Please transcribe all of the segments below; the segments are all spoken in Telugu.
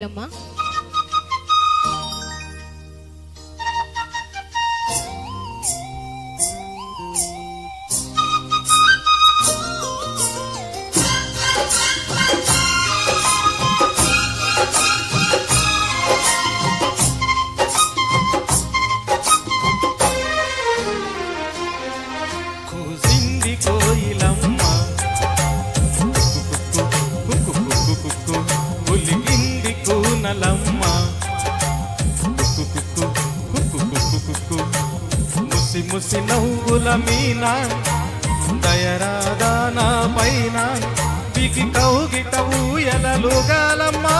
లమ్మా కూసింది కోయిలమ్మ ఉలికింది కూనలమ్మ ముసి ముసి నవ్వుల మీన దయరాదానా పైన బిగి కౌగిట ఊయలలుగాలమ్మా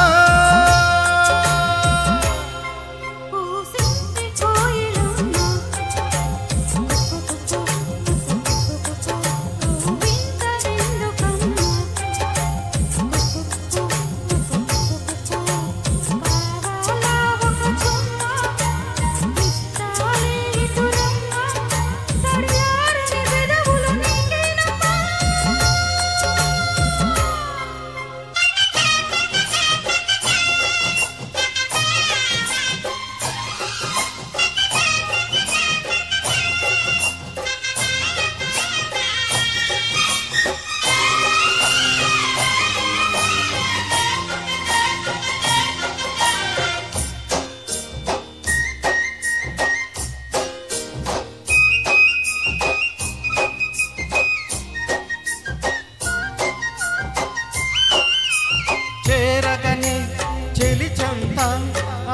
చెలిచంత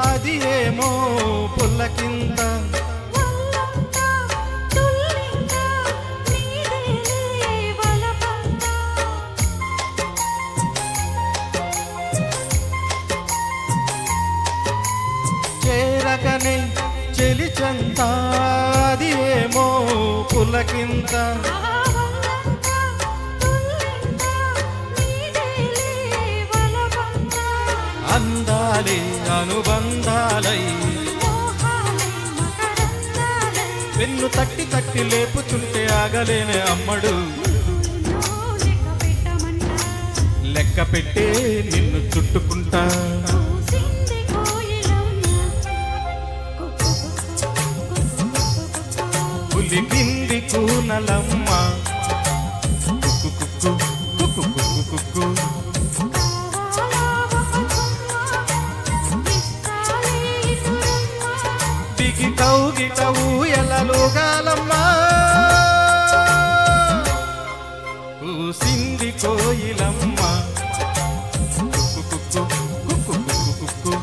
అది ఏమో పుల్లకింద చేరగనే చెలిచంత అది ఏమో పుల్లకింద అందాలే అనుబంధాలై వెన్ను తట్టి తట్టి లేపుతుంటే ఆగలేనే అమ్మడు లెక్క పెట్టే నిన్ను చుట్టుకుంటా ఉలికింది కూనలమ్మ కుక్కు కుక్కు కుక్కు కుక్కు కుక్కు బిగి కౌగిట ఊయలలుగాలమ్మా కూసింది కోయిలమ్మ కుక్కు కుక్కు కుక్కు కుక్కు కుక్కు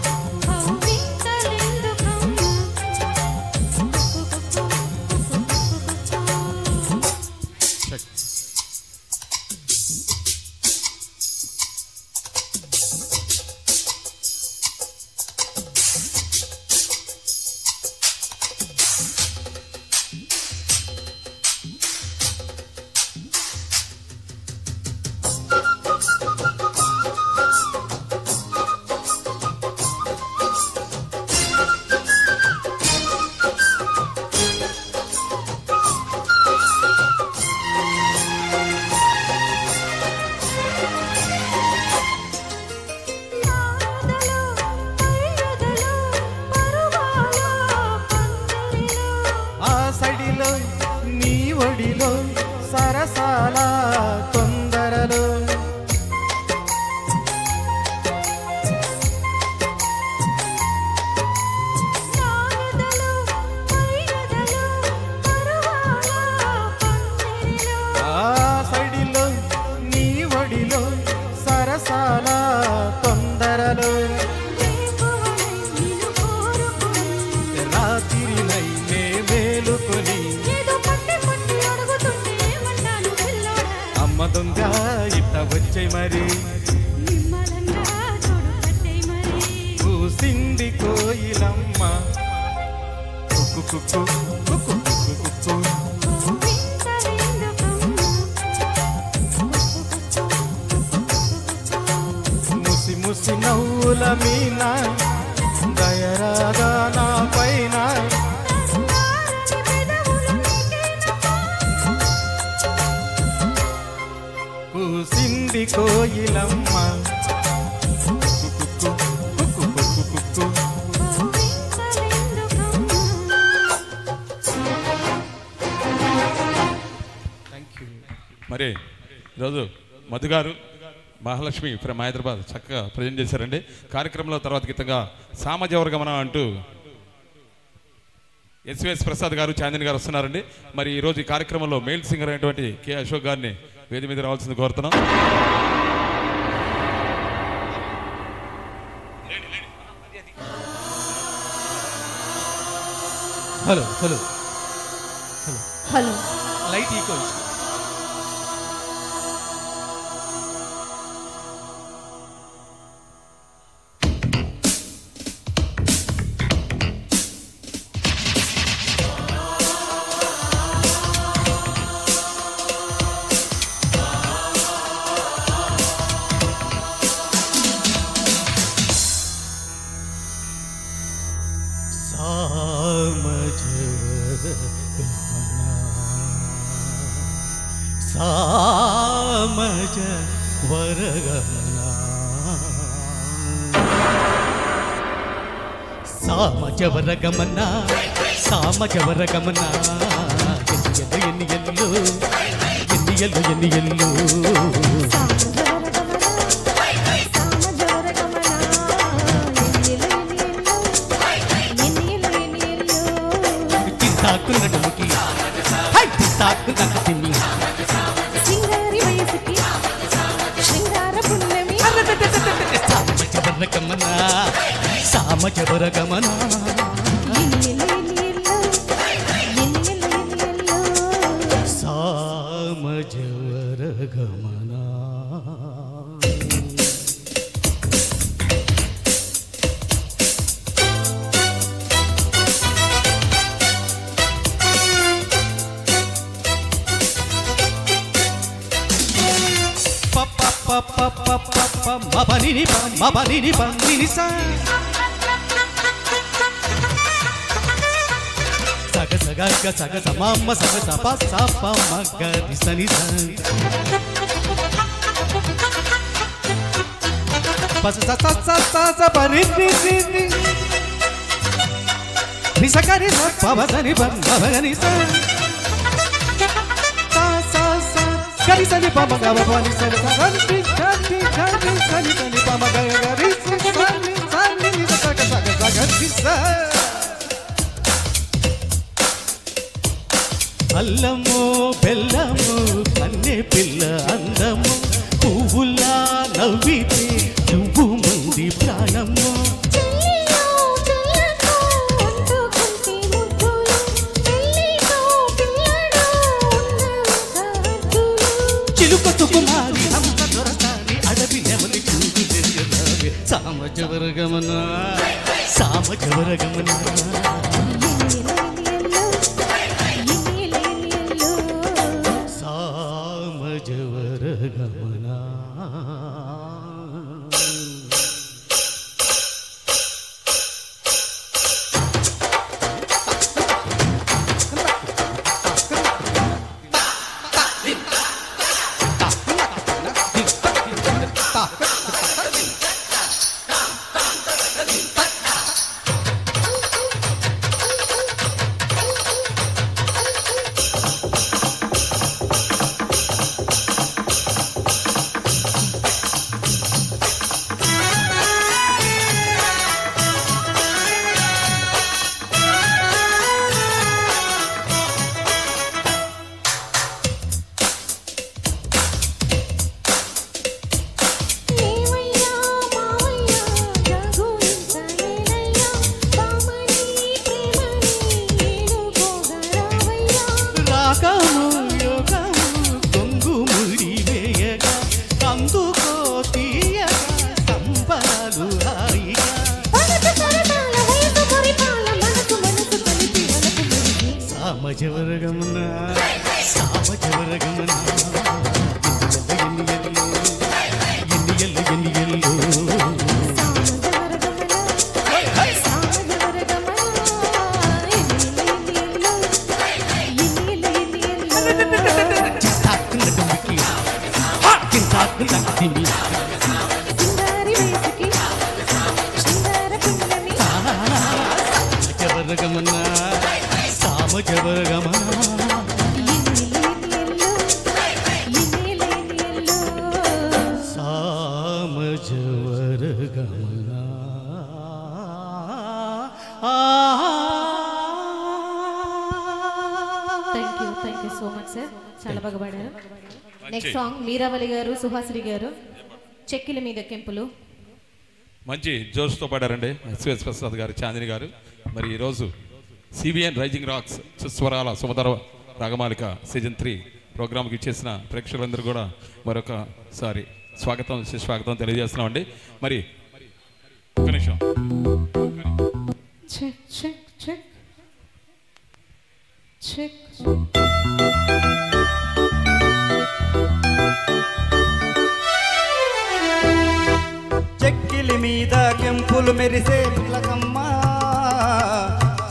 సడిలో నీ ఒడిలో సరసాల తొందరలో సడిలో నీ ఒడిలో సరసాల తొందరలో రాత్రినై నే మేలుకొని అమ్మ దొంగ ఇట్ట వచ్చే మరి కూసింది కోయిలమ్మ కుక్కు కుక్కు కుక్కు కుక్కు కుక్కు ముసి ముసి నవ్వుల మీన దయరాదానా పైన కూసింది కోయిలమ్మ కుక్కు కుక్కు కుక్కు మరి ఈరోజు మధు గారు మహాలక్ష్మి ఫ్రమ్ హైదరాబాద్ చక్కగా ప్రజెంట్ చేశారండి. కార్యక్రమంలో తర్వాత గీతంగా సామజవర్గమనం అంటూ ఎస్విఎస్ ప్రసాద్ గారు, చాందిని గారు వస్తున్నారండి. మరి ఈరోజు ఈ కార్యక్రమంలో మెయిల్ సింగర్ అయినటువంటి కె అశోక్ గారిని వేది మీద రావాల్సింది కోరుతున్నాం. హలో హలో హలో హలో లైట్ ఈక్వల్ సామజ వరగమనా సామజ వరగమనా సామజ వరగమనా ఎన్ని ఎల్లు ఎన్ని ఎల్లు ఎన్ని ఎల్లు తాకున్నడుకి హై తాకున్నట్టు తిని సింగారి వయసుకి శృంగార పుణ్యమి సామజవరగమనా సామజవరగమనా సామజవరగమనా మబనిని మబనిని బందిని సగ సగ సగ సమామ్మ సగ సప సప మగ రిసని పస స స స స పరి రి రి రి రిసకరి స పవసని పవగని స గరి సని పమ గవ పని సని గంటి గంటి గంటి సని సని పమ గవ గరి సని సని ని సగ సగ సగ స అల్లము బెల్లము కన్నె పిల్ల అందము పువ్వులా నవ్వితే నువ్వు మంది ప్రాణము కుమారి అమ్మ దొరసాని అడవి నెమలి చూడు తెలియదావి సామజవరగమనా సామజవరగమనా సామజవరగమనా సామజవరగమనా సామజవరగమనా ఎన్ని ఎల్లు ఎన్ని ఎల్లు ఎన్ని ఎల్లు సామజవరగమనా సామజవరగమనా thank you so much sir, చాలా బాగా పాడారు. నెక్స్ట్ సాంగ్ మీరావళి గారు, సుహాసిని గారు, చెక్కిల మీద కెంపులు. మంచి జోష్తో పాడారండి ఎస్విఎస్ ప్రసాద్ గారు, చాందిని గారు. మరి ఈరోజు సిబిఎన్ రైజింగ్ రాక్స్ సుస్వరాల సుమధర రాగమాలిక సీజన్ 3 ప్రోగ్రామ్కి ఇచ్చేసిన ప్రేక్షకులందరూ కూడా మరొకసారి స్వాగతం సుస్వాగతం తెలియజేస్తున్నామండి. మరి ఒక నిమిషం. Check check check check. చెక్కిలి మీద కెంపులు మెరిసే పిల్లకమ్మ,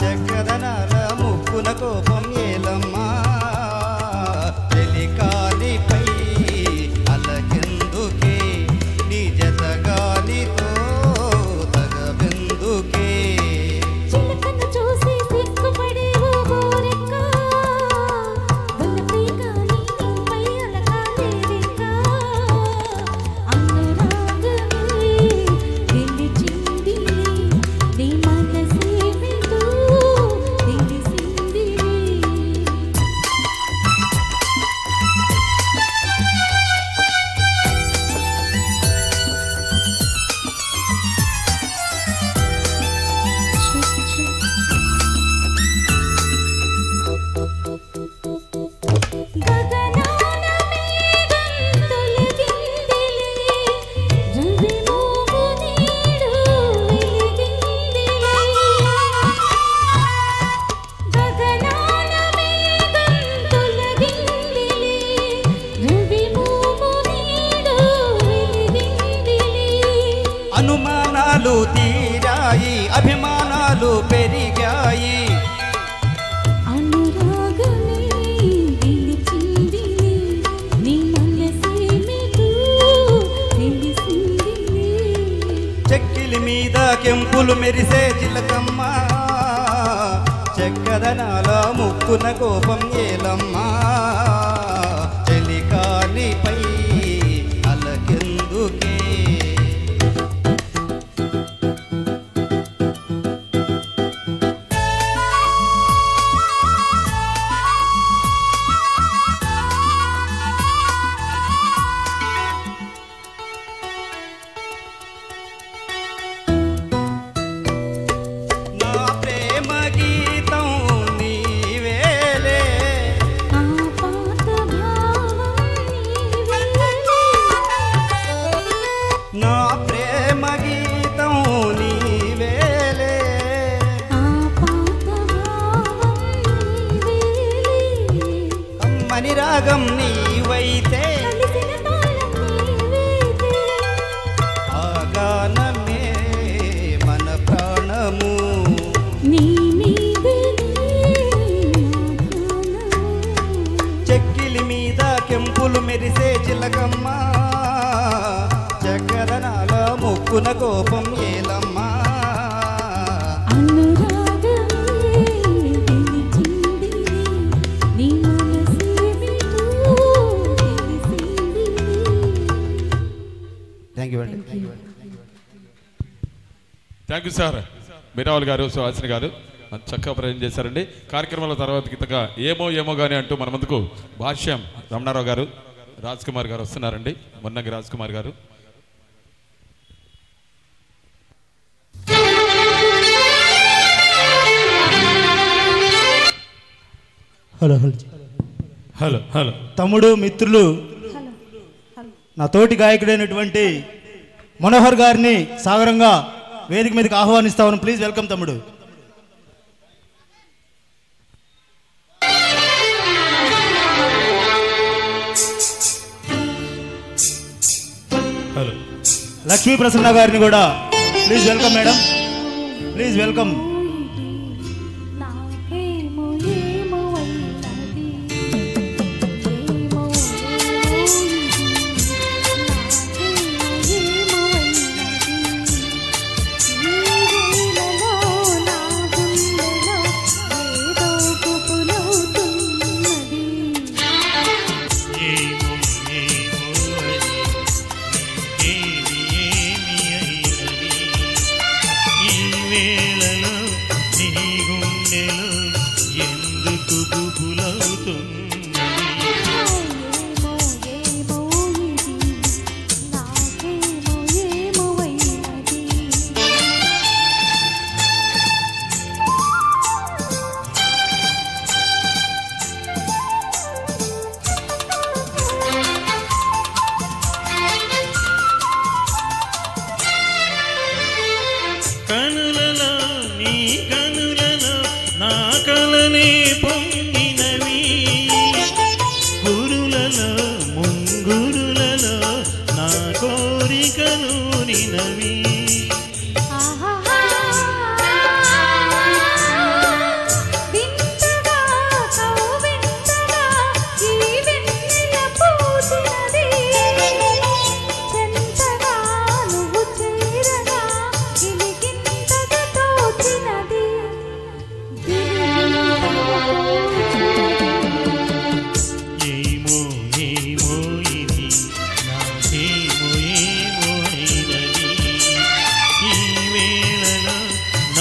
చెక్కదనాల ముక్కున కోపం ఏలమ్మా, తెలికాలిపై అలకెందుకే నీ జతగాలితో తగబెందుకే. చిలకను చూసి సిగ్గుపడేవో గోరెక్క, వలపై గాలి నీపై అలకాలేదిక, అనురాగమే గెలిచింది నీ మనసేమిటో తెలిసింది. గగనాల మేఘం తొలగిందిలే, రవిమోము నీడు వెలిగిందిలే. గగనాల మేఘం తొలగిందిలే, రవిమోము నీడు వెలిగిందిలే. అనుమానాలు తీరాయి, అభిమానాలు పెరిగాయి, అనురాగమే గెలిచింది నీ మనసేమిటో తెలిసింది. చెక్కిలి మీద కెంపులు మెరిసే చిలకమ్మ, చెక్కదనాల ముక్కున కోపం ఏలమ్మా, చెలికాలిపై అలకెందుకే. నా ప్రేమ గీతం నీవేలే, ఆ పాత భావం నీవేలే, నా ప్రేమ గీతం నీవేలే, ఆ పాత భావం నీవేలే, కమ్మని రాగం నీవైతే, కలిసిన తాళం నీవేలే, ఆ గానమే మన ప్రాణము. నీ మీదనే నా ప్రాణము. చెక్కిలి మీద కెంపులు మెరిసే చిలకమ్మ, చక్కదనాల ముక్కున కోపం ఏలమ్మా, అనురాగమే గెలిచింది నీ మనసేమిటో తెలిసింది. థ్యాంక్ యూ అండి. Thank you sir. మీరావళి గారు, సుహాసిని గారు చక్కగా ప్రజెంట్ చేశారండి. కార్యక్రమాల తర్వాత గీతగా ఏమో ఏమో కానీ అంటూ మన ముందుకు భాష్యం రమణారావు గారు, రాజ్ కుమార్ గారు వస్తున్నారండి. మొన్నగి రాజ్ కుమార్ గారు. Hello hello hello hello. తమ్ముడు, మిత్రులు, హలో హలో. నా తోటి గాయకుడైనటువంటి మనోహర్ గారిని సాగరంగా వేదిక మీదకి ఆహ్వానిస్తాను. ప్లీజ్ వెల్కమ్ తమ్ముడు. హలో. లక్ష్మీ ప్రసన్న గారిని కూడా please welcome madam, please welcome. నాకేమో ఏమో అయినది, ఏమో నాకేమో ఏమో అయినది, ఈ వేళలో నా గుండెలో ఏదో కుపులవుతున్నది. ఏమో ఏమో అని ఏమి ఏమి అయినది, ఈ వేళలో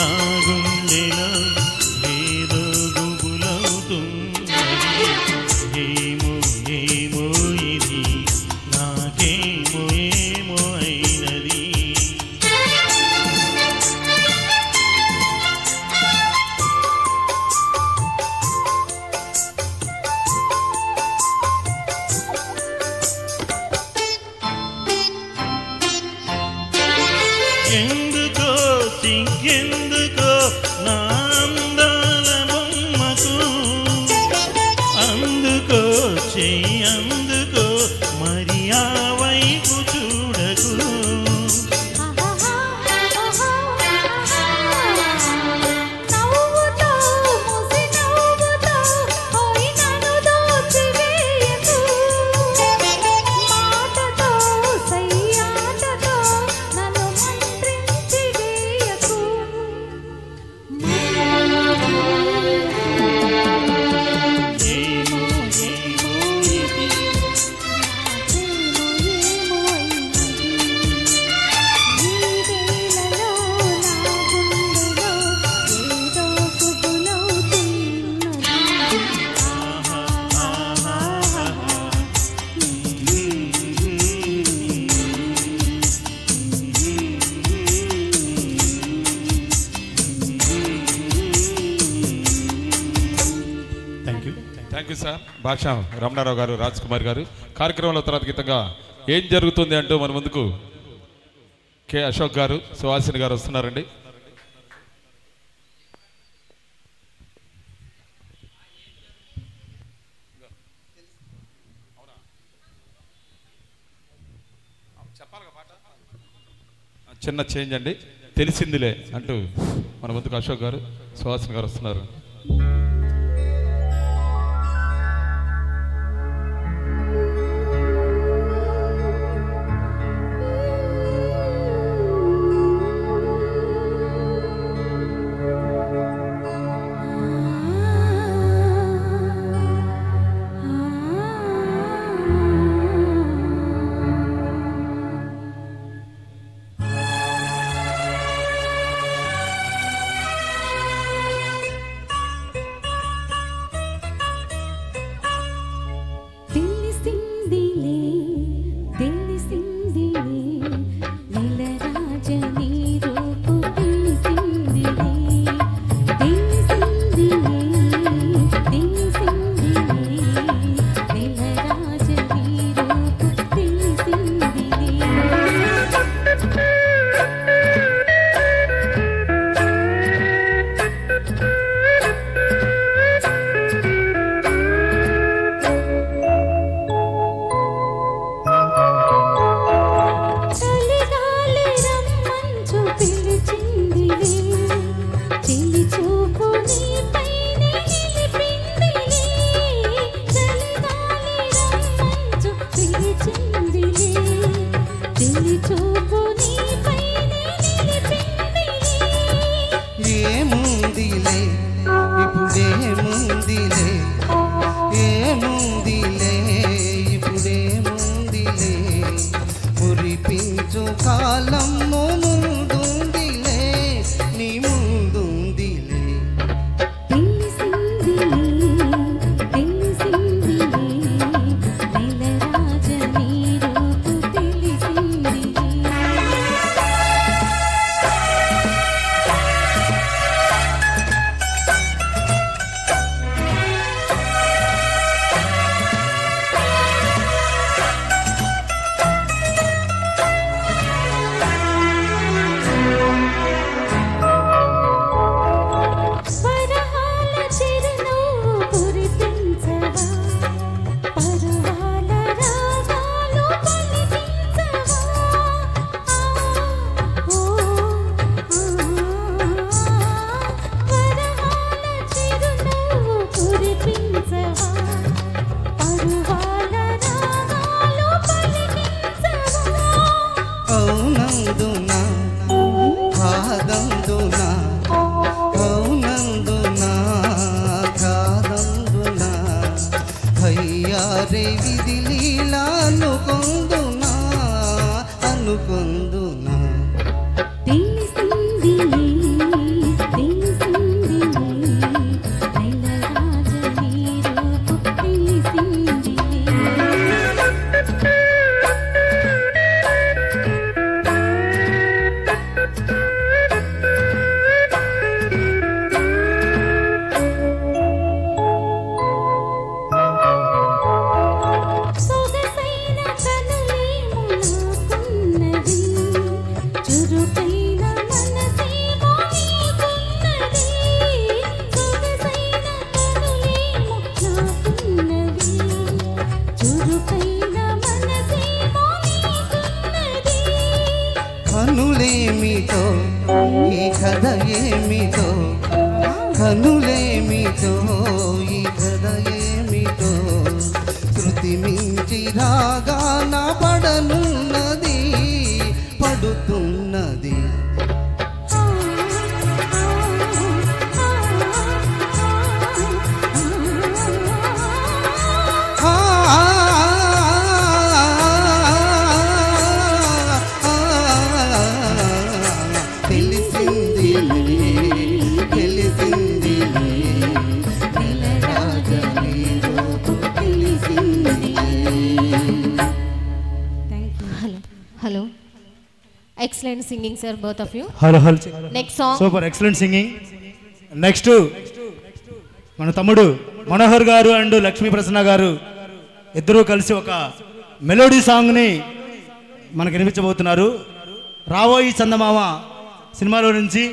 నా గుండెలో ఏదో గుబులవుతున్నది ఏమో ఏమో ఇది నాకేమో ఏమో అయినది ఎందుకో సిగ్గెందుకో నా అందాల బొమ్మకు అందుకో చెయ్యందుకో మరి ఆ వైపు చూడకు థ్యాంక్ యూ సార్. భాషా రమణారావు గారు, రాజ్ కుమార్ గారు కార్యక్రమంలో తర్వాత గీతంగా ఏం జరుగుతుంది అంటూ మన ముందుకు కె అశోక్ గారు, సుహాసిని గారు వస్తున్నారండి. చిన్న చేంజ్ అండి, తెలిసిందిలే అంటూ మన ముందుకు అశోక్ గారు, సుహాసిని గారు వస్తున్నారు. కథ ఏమిటో కనులేమిటో ఈ కథ ఏమిటో శృతి మించి రాగాన పడనున్నది పడుతున్నది Hello. Excellent singing, sir, both of you. Hello. Next song. Super, excellent singing. Next, మన తమ్ముడు మనోహర్ గారు అండ్ లక్ష్మీ ప్రసన్న గారు ఇద్దరూ కలిసి ఒక మెలోడీ సాంగ్ని మనకు వినిపించబోతున్నారు. రావోయి చందమామ సినిమాలో నుంచి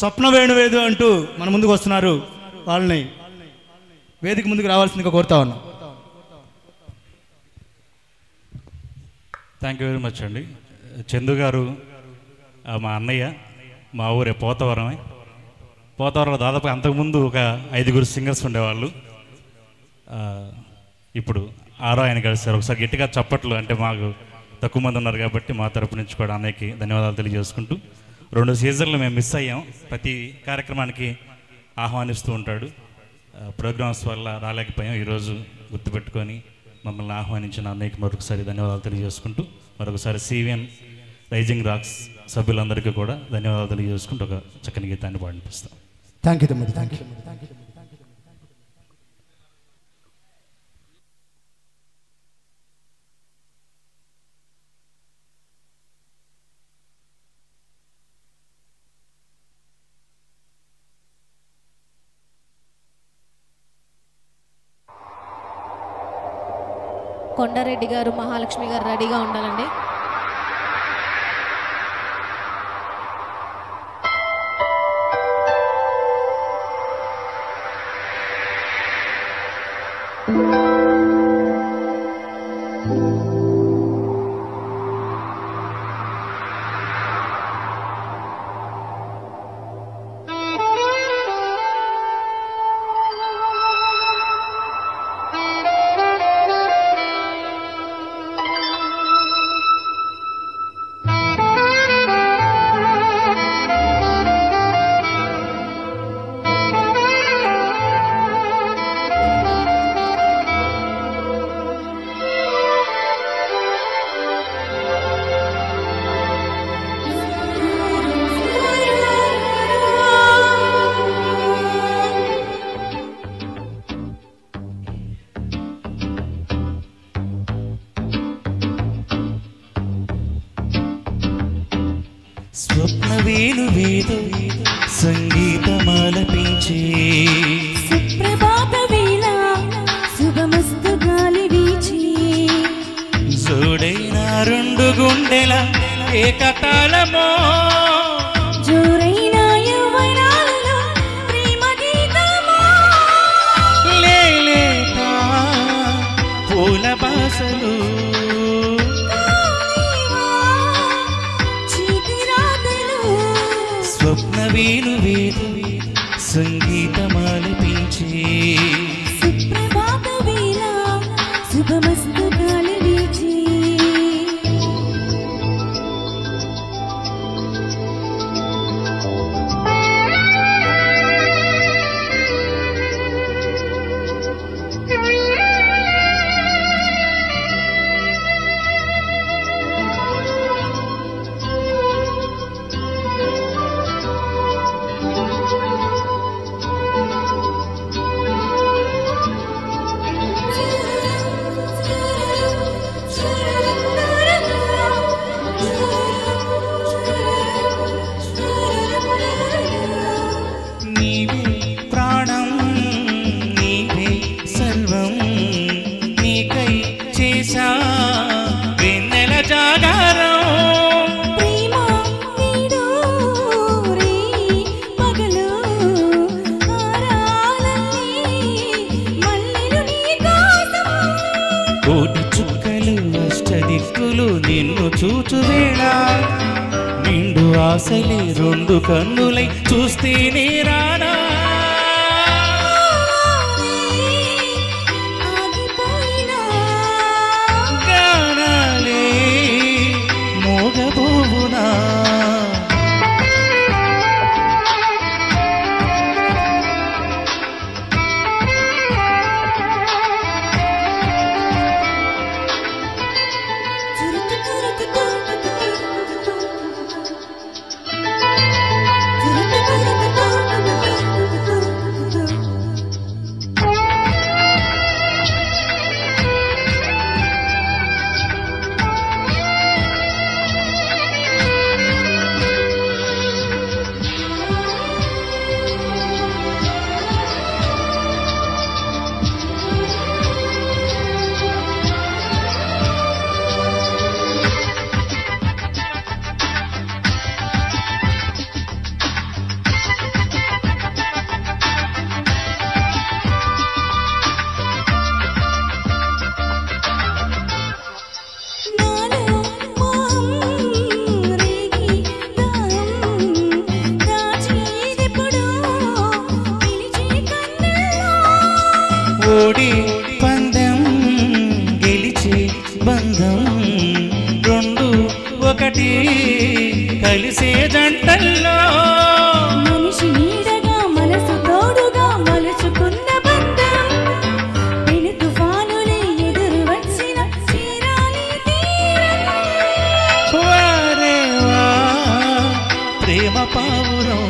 స్వప్న వేణువేదు అంటూ మన ముందుకు వస్తున్నారు. వాళ్ళని వేదిక ముందుకు రావాల్సిందిగా కోరుతా ఉన్నాం. థ్యాంక్ యూ వెరీ మచ్ అండి. చందు గారు మా అన్నయ్య, మా ఊరే పోతవరమే. పోతవరంలో దాదాపు అంతకుముందు ఒక 5 సింగర్స్ ఉండేవాళ్ళు. ఇప్పుడు 6 ఆయన కలిసారు. ఒకసారి గట్టిగా చప్పట్లు, అంటే మాకు తక్కువ మంది ఉన్నారు కాబట్టి మా తరపు నుంచి కూడా అన్నయ్యకి ధన్యవాదాలు తెలియజేసుకుంటూ, 2 సీజన్లు మేము మిస్ అయ్యాం. ప్రతి కార్యక్రమానికి ఆహ్వానిస్తూ ఉంటాడు. ప్రోగ్రామ్స్ వల్ల రాలేకపోయాం. ఈరోజు గుర్తుపెట్టుకొని మమ్మల్ని ఆహ్వానించిన అన్నయ్యకి మరొకసారి ధన్యవాదాలు తెలియజేసుకుంటూ, మరొకసారి సివిఎన్ రైజింగ్ రాక్స్ సభ్యులందరికీ కూడా ధన్యవాదాలు తెలియజేసుకుంటూ ఒక చక్కని గీతాన్ని పాడిపిస్తాం. థ్యాంక్ యూ తమ్ముడు. Thank you. కొండారెడ్డి గారు, మహాలక్ష్మి గారు రెడీగా ఉండాలండి. స్వప్న వేణువేదో సంగీతమాలపించే సుప్రభాత వేళ శుభమస్తు గాలి వీచి జోడైన 2 గుండెల ఏకతాళమో జోరైన యవ్వనాలలో ప్రేమ గీతమో లేలేత పూల బాసలు స్వప్న వేణువేదో సంగీతమాలపించే సుప్రభాత వేళ శుభమస్తు గాలి వీచి ఆశలే రెండు కన్నులై చూస్తేనే రానా ఆగిపోయినా గానాలే మోగబోవునా ఓడి పందెం గెలిచి బంధం రెండు ఒకటి కలిసే జంటల్లో మనిషి నీడగా మనసు తోడుగా మలుచుకున్న బంధం పెను తుఫానులే ఎదురు వచ్చిన తీరాలి తీరం వారేవా ప్రేమ పావురం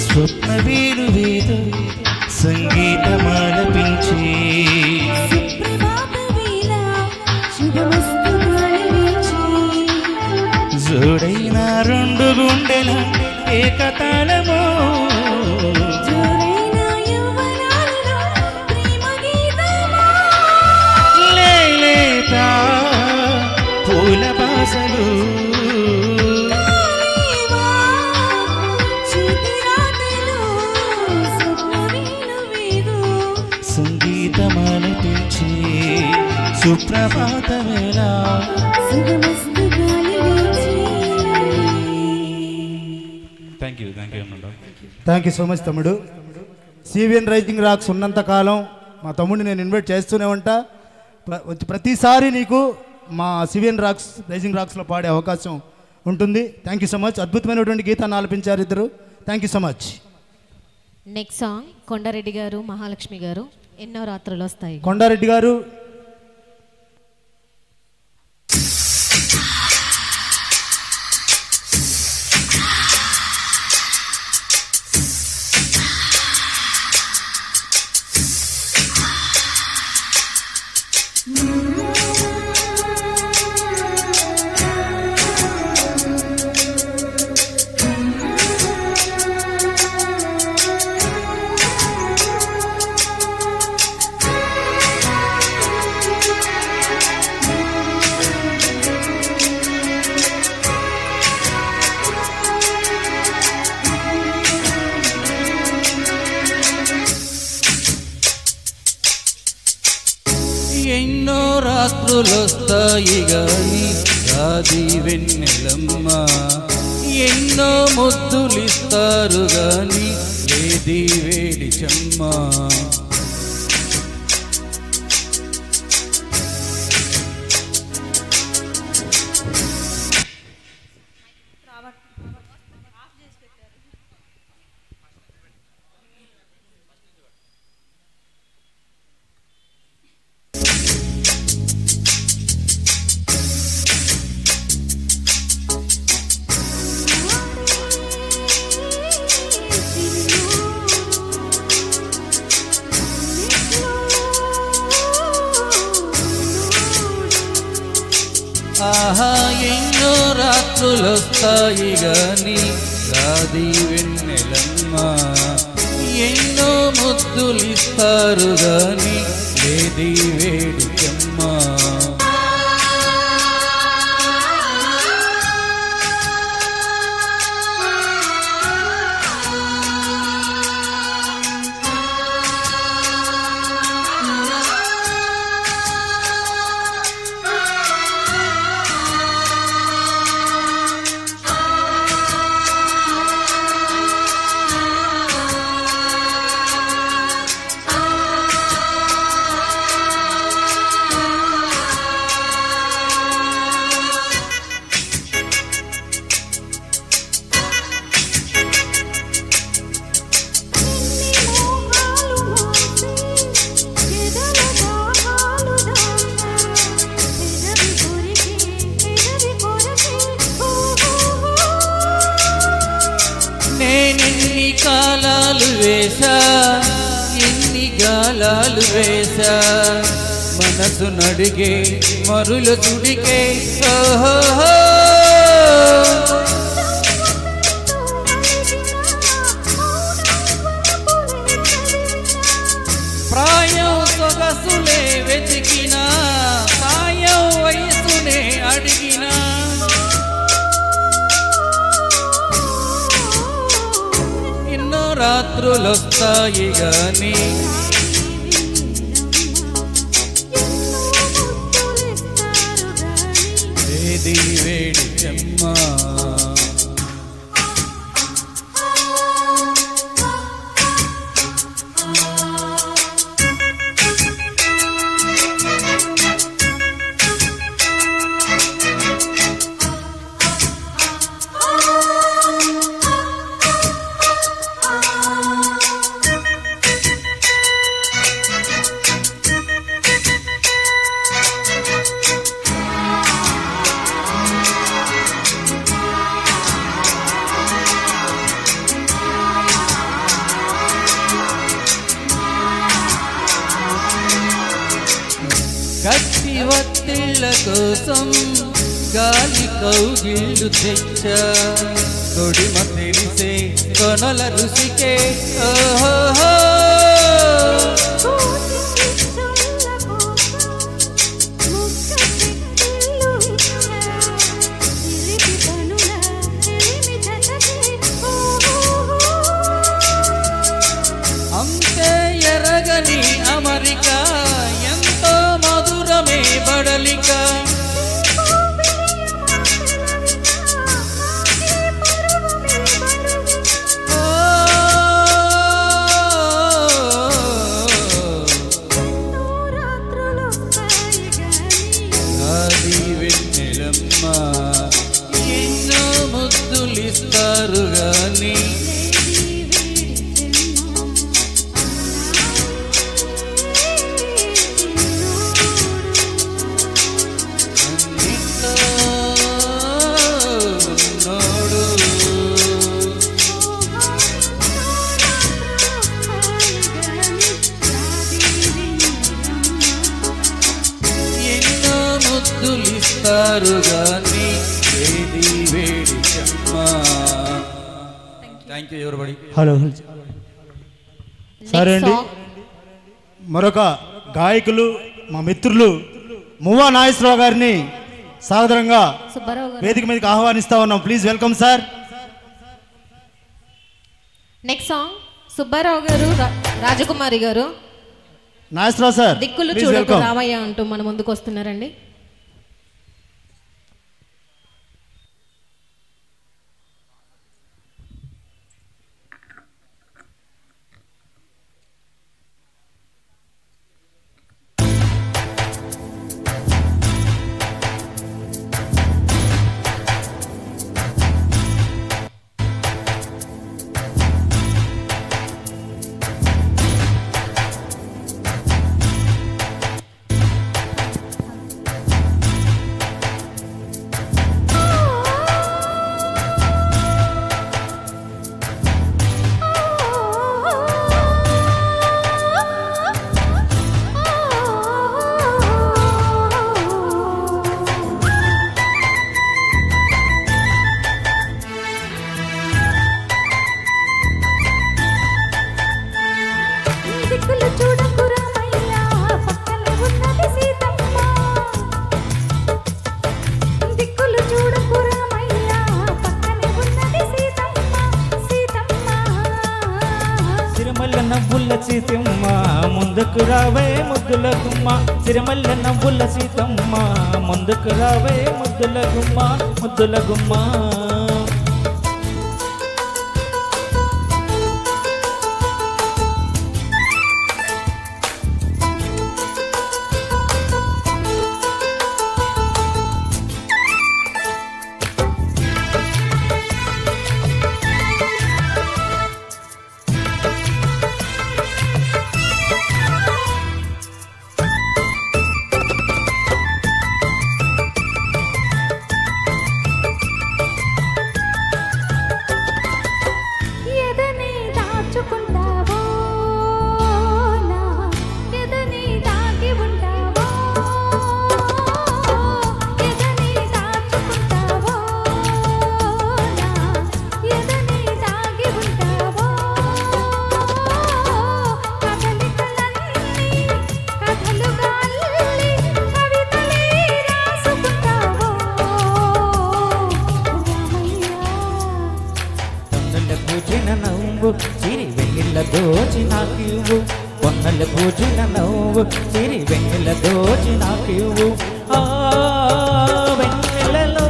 స్వప్న వేరు వేదు సంగీతమాలపించి సుప్రభాత వేళ శుభమస్తు గాలివీచి జోడైన రెండు గుండెల ఏకతాళము జోరైన యవ్వనాలలో ప్రేమ గీతమా లేలేత పూల బాసలు కాలేవా చితిరాతలో స్వప్న వేణు వేదు సంగీతమాలపించి సుప్రభాత వేళ శుభమస్తు గాలివీచి థ్యాంక్ యూ అన్నాడు. థ్యాంక్ యూ సో మచ్ తమ్ముడు. సివిఎన్ రైజింగ్ రాక్స్ ఉన్నంత కాలం మా తమ్ముడిని నేను ఇన్వైట్ చేస్తూనే ఉంటా. ప్రతిసారి నీకు మా సివిఎన్ రాక్స్ రైజింగ్ రాక్స్లో పాడే అవకాశం ఉంటుంది. Thank you so much. అద్భుతమైనటువంటి గీతాన్ని ఆలపించారు ఇద్దరు. Thank you so much. Next song Kondareddy గారు మహాలక్ష్మి గారు ఎన్నో రాత్రులు వస్తాయి. కొండారెడ్డి గారు ఎన్నో రాత్రులొస్తాయి గాని రాది వెన్నెలమ్మ ఎన్నో ముద్దులిస్తారు గాని లేది వేడి చెమ్మ ఆహా ఎన్నో రాత్రులొస్తాయి గాని రాది వెన్నెలమ్మ ఎన్నో ముద్దులిస్తారు గాని లేది వేడి చెమ్మ కాలాలు వేశా ఎన్ని గాలాలు వేశా మనసు నడిగే మరులు తుడికే ఓహో ప్రాయం సొగసులే వెతికినా సాయం వయసునే అడిగినా ఎన్నో రాత్రులొస్తాయి గాని వేడి వేడి చెమ్మా కత్తి వత్తిళ్ళ కోసం గాలి కౌగిళ్ళు తెచ్చా తొడిమ తెరిసే కొనల రుసికే ఓహో అంతే ఎరగని అమరిక ఎంతో మధురమే బడలిక అది వెన్నెలమ్మ ఎన్నో ముద్దులిస్తారు గాని ఎన్నో ముద్దులిస్తారు గాని వేడి వేడి చెమ్మా థ్యాంక్ యూ ఎవరిబడి హలో సరే అండి మరొక గాయకులు మా మిత్రులు మువ్వా నాగేశ్వరరావు గారిని సాదరంగా సుబ్బారావు గారు వేదిక మీదకి ఆహ్వానిస్తా ఉన్నాం. Please welcome sir. Next song Subbarao గారు రాజకుమారి గారు నాగేశ్వరరావు సార్ దిక్కులు ప్లీజ్ చూడకు వెల్కమ్. రామయ్య అంటూ మన ముందుకు వస్తున్నారండి. నవ్వుల సీతమ్మ ముందుకు రావే ముద్దుల గుమ్మ సిరిమల్ల నవ్వుల సీతమ్మ ముందుకు రావే ముద్దుల గుమ్మ ముద్దుల గుమ్మ పూజిన నవ్వు సిరి వెన్నెల దోచి నాకివ్వు ఆ వెన్నెలలో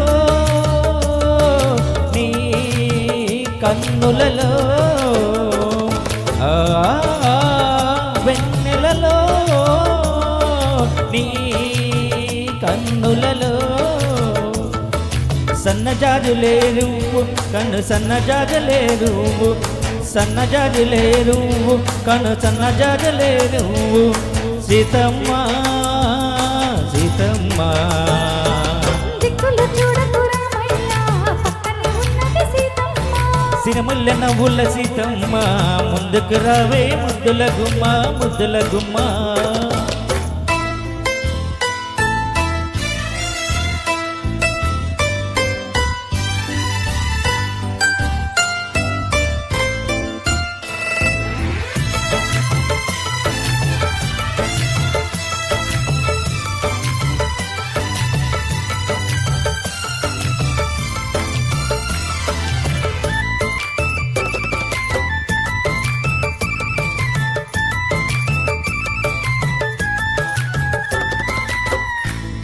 నీ కన్నులలో ఆ వెన్నెలలో నీ కన్నులలో సన్నజాజులేరు కన్ను సన్నజాజలేరు సన్నజాజులేరు కన్ను సన్నజాజలేరు సీతమ్మ సీతమ్మ దిక్కులు చూడకు రామయ్య పక్కనే ఉన్నది సీతమ్మ సిరిమల్లె నవ్వుల సీతమ్మ ముందుకు రావే ముద్దుల గుమ్మ ముద్దుల గుమ్మ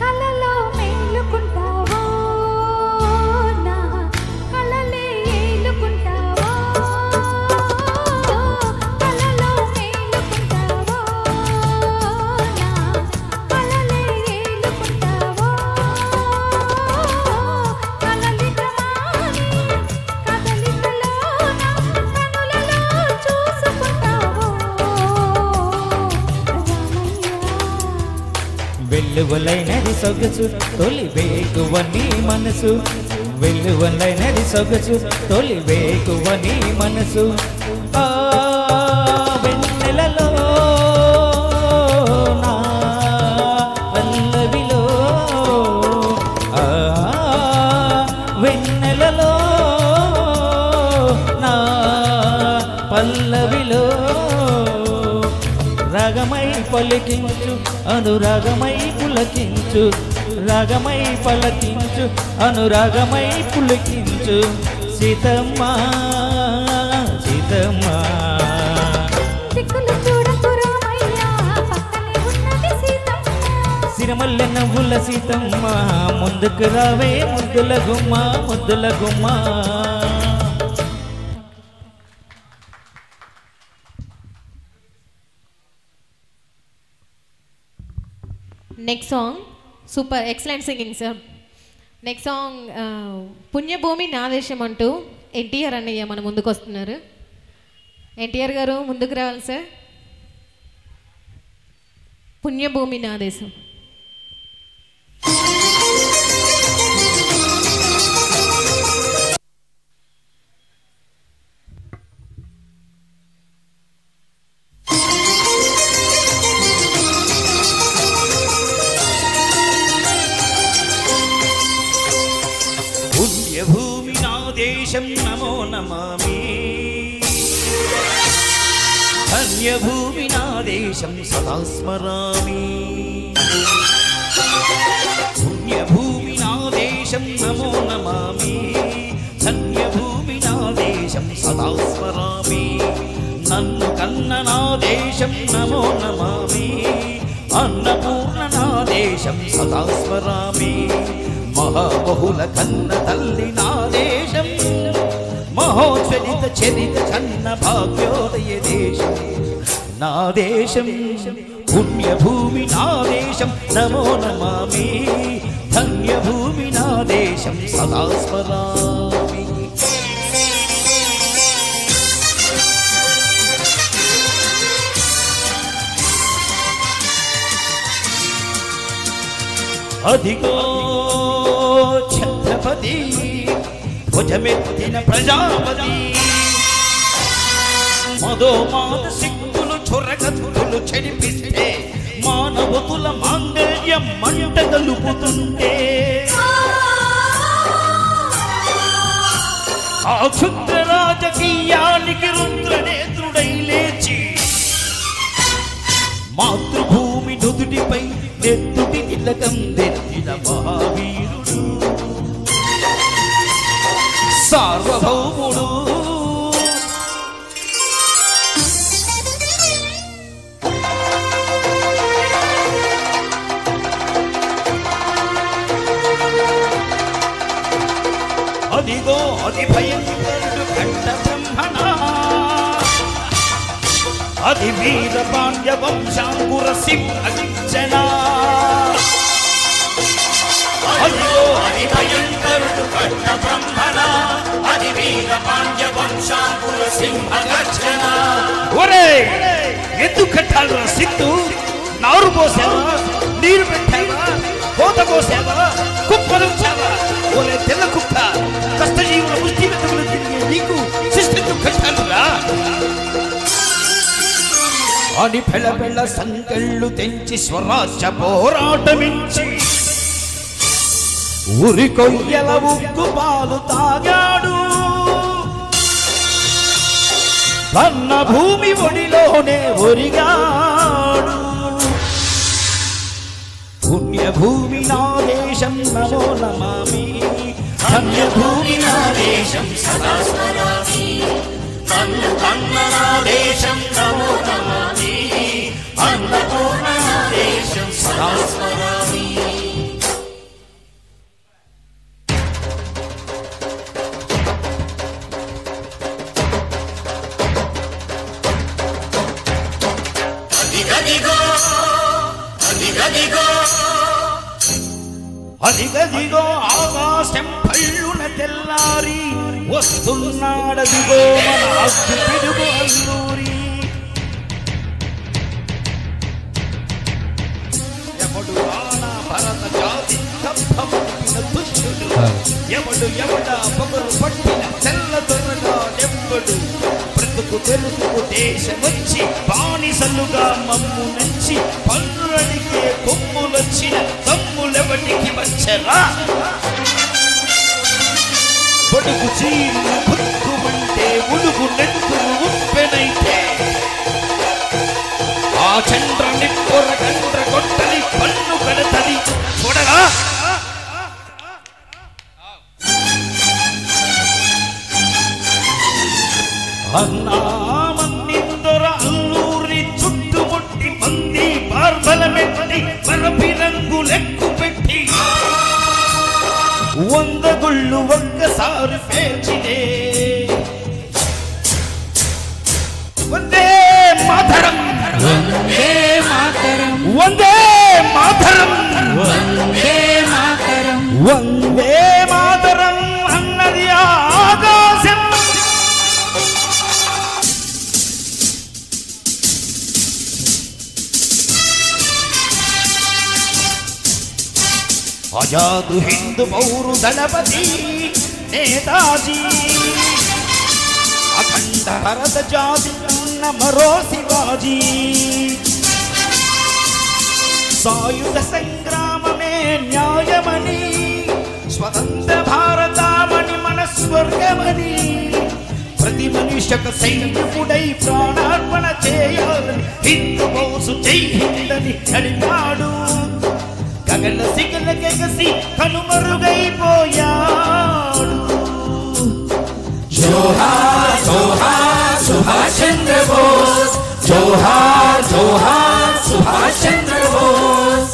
కలలో మేలుకుంటావో నా కలలే ఏలుకుంటావో కలలో మేలుకుంటావో నా కలలే ఏలుకుంటావో కలలికమాని కదలికలోన కనులలో చూసుకుంటావో రామయ్య వెల్లువలైనది సొగసు తొలి వేకువ నీ మనసు వెల్లువలైనది సొగసు తొలి వేకువ నీ మనసు ఆ వెన్నెలలో నా పల్లవిలో ఆ వెన్నెలలో నా పల్లవిలో రాగమై పలికించు అనురాగమై పులకించు రాగమై పలకించు అనురాగమై పులకించు సీతమ్మ సీతమ్మ దిక్కులు చూడకు రామయ్య పక్కనే ఉన్నది సీతమ్మ సిరిమల్లె నవ్వుల సీతమ్మ ముందుకు రావే ముద్దుల గుమ్మ ముద్దుల గుమ్మ next song super excellent singing sir next song పుణ్యభూమి నా దేశం అంటూ ఎన్టీఆర్ అన్నయ్య మన ముందుకు వస్తున్నారు. ఎన్టీఆర్ గారు ముందుకు రావాలి సార్. పుణ్యభూమి నా దేశం. పుణ్యభూమి నా దేశం నమో నమామి ధన్యభూమి నా దేశం సదా స్మరామి పుణ్యభూమి నా దేశం నమో నమామి ధన్యభూమి నా దేశం సదా స్మరామి నన్ను కన్న నా దేశం నమో నమామి అన్నపూర్ణ నా దేశం సదా స్మరామి మహాబహుల కన్న తల్లి నా దేశం మహోజ్వలిత చరిత కన్న భాగ్యోదయ దేశం నా దేశం పుణ్యభూమి నా దేశం నమో నమామి ధన్యభూమి నా దేశం సదా స్మరామి అధిగో ఛత్రపతి భుజమెత్తిన ప్రజాపతి మదోమాద శక్తులు చొరగతులు చెడిపిస్తే మానవతుల మాంగళ్యం మంట గలుపుతుంటే ఆ క్షుద్ర రాజకీయానికి రుద్రనేత్రుడై లేచి మాతృభూమి నుదుటిపై నెత్తుటి తిలకం తెచ్చిన మహావీరుడు సార్వభౌముడు అదిగో అది భయంకరుడు కంఠ బ్రహ్మణ అది వీర పాండ్య వంశాంకుర సింహ అదిగో అది భయంకరుడు కంఠ బ్రహ్మణ అది వీర పాండ్య వంశాంకుర సింహ గర్జన. ఒరే ఎందుకు కట్టాలురా సిద్ధు? నారు పోసావా, నీరు పెట్టావా, కోత కోసావా, కుప్పలుంచావా? ఒరే తెల్ల కుక్క, కష్టజీవుల ముష్టి మెతుకులు తిరిగే నీకు శిస్తు కట్టాలురా అని పెళ్ళ పెళ్ళ సంకెళ్ళు తెంచి స్వరాజ్య పోరాటమించి ఉరి కొయ్యల ఉగ్గు పాలు తాగాడు. అన్న భూమి ఒడిలోనే ఒరిగాడు. పుణ్యభూమి నా దేశం నమో నమామి, ధన్యభూమి నా దేశం సదా స్మరామి, కన్న నా దేశం నమో నమామి, అన్నపూర్ణ నా దేశం సదా స్మరామి. అదిగదిగో ఆకాశం పళ్ళున తెల్లారి వస్తున్నాడదిగో మన అగ్గు పిడుగు అల్లూరి. ఎవడు రానా భరత జాతి తప్పమనిపిన తుచ్చుడు, ఎవడు ఎవడ పొగరు పట్టిన తెల్ల దొరగా నెవ్వడు. బ్రతుకు తెరుకు దేశమొచ్చి బానిసలుగా మమ్ము నుంచి పన్నులడికే కొమ్ములొచ్చిన తమ్ములెవటికి వచ్చరా? పొడుగు చీరు బుక్కుమంటే ఉడుగు నెత్తురు ఉప్పెనైతే ఆ చంద్ర నిప్పుర గండ్ర గొట్టలి పన్ను కడతది చూడరా. అన్నా మన్నిందొర అల్లూరి చుట్టుముట్టి మంది బార్బలమెట్టి మరపి రంగులెక్కు పెట్టి 100 గుళ్ళు ఒక్కసారి పేర్చిదే. వందే మాతరం, వందే మాతరం, వందే మాతరం, వందే మాతరం, వందే మాతరం అన్నది ఆకాశం. ఆజాదు హిందూ పౌరు దళపతి నేతాజీ, అఖండ భరత జాతి ఉన్న మరో శివాజీ. సాయుధ సంగ్రామమే న్యాయమని, స్వతంత్ర భారతామని మన స్వర్గమని, ప్రతి మనిషిక సైనికుడై ప్రాణార్పణ చేయాలని హిందూ పౌరు జై హిందని అడిగాడు. గగన సిగల గెగసి కనుమరుగైపోయాడు. జోహార్ జోహార్ సుభాష్ చంద్ర బోస్, జోహార్ జోహార్ సుభాష్ చంద్ర బోస్.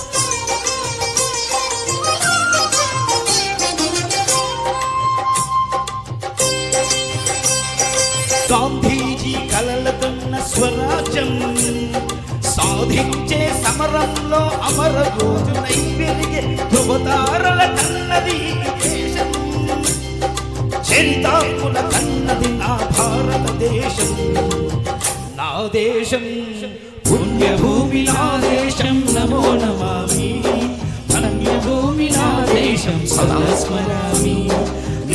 గాంధీజీ కలలకున్న స్వరాజ్యం సాధించే సమరంలో అమర రోజునై వెలిగే ధ్రువతారల కన్నది దేశం. చరితాత్ముల కన్నది నా భారతదేశం. నా దేశం పుణ్యభూమి నా దేశం నమో నమామి, ధన్యభూమి నా దేశం సదా స్మరామి.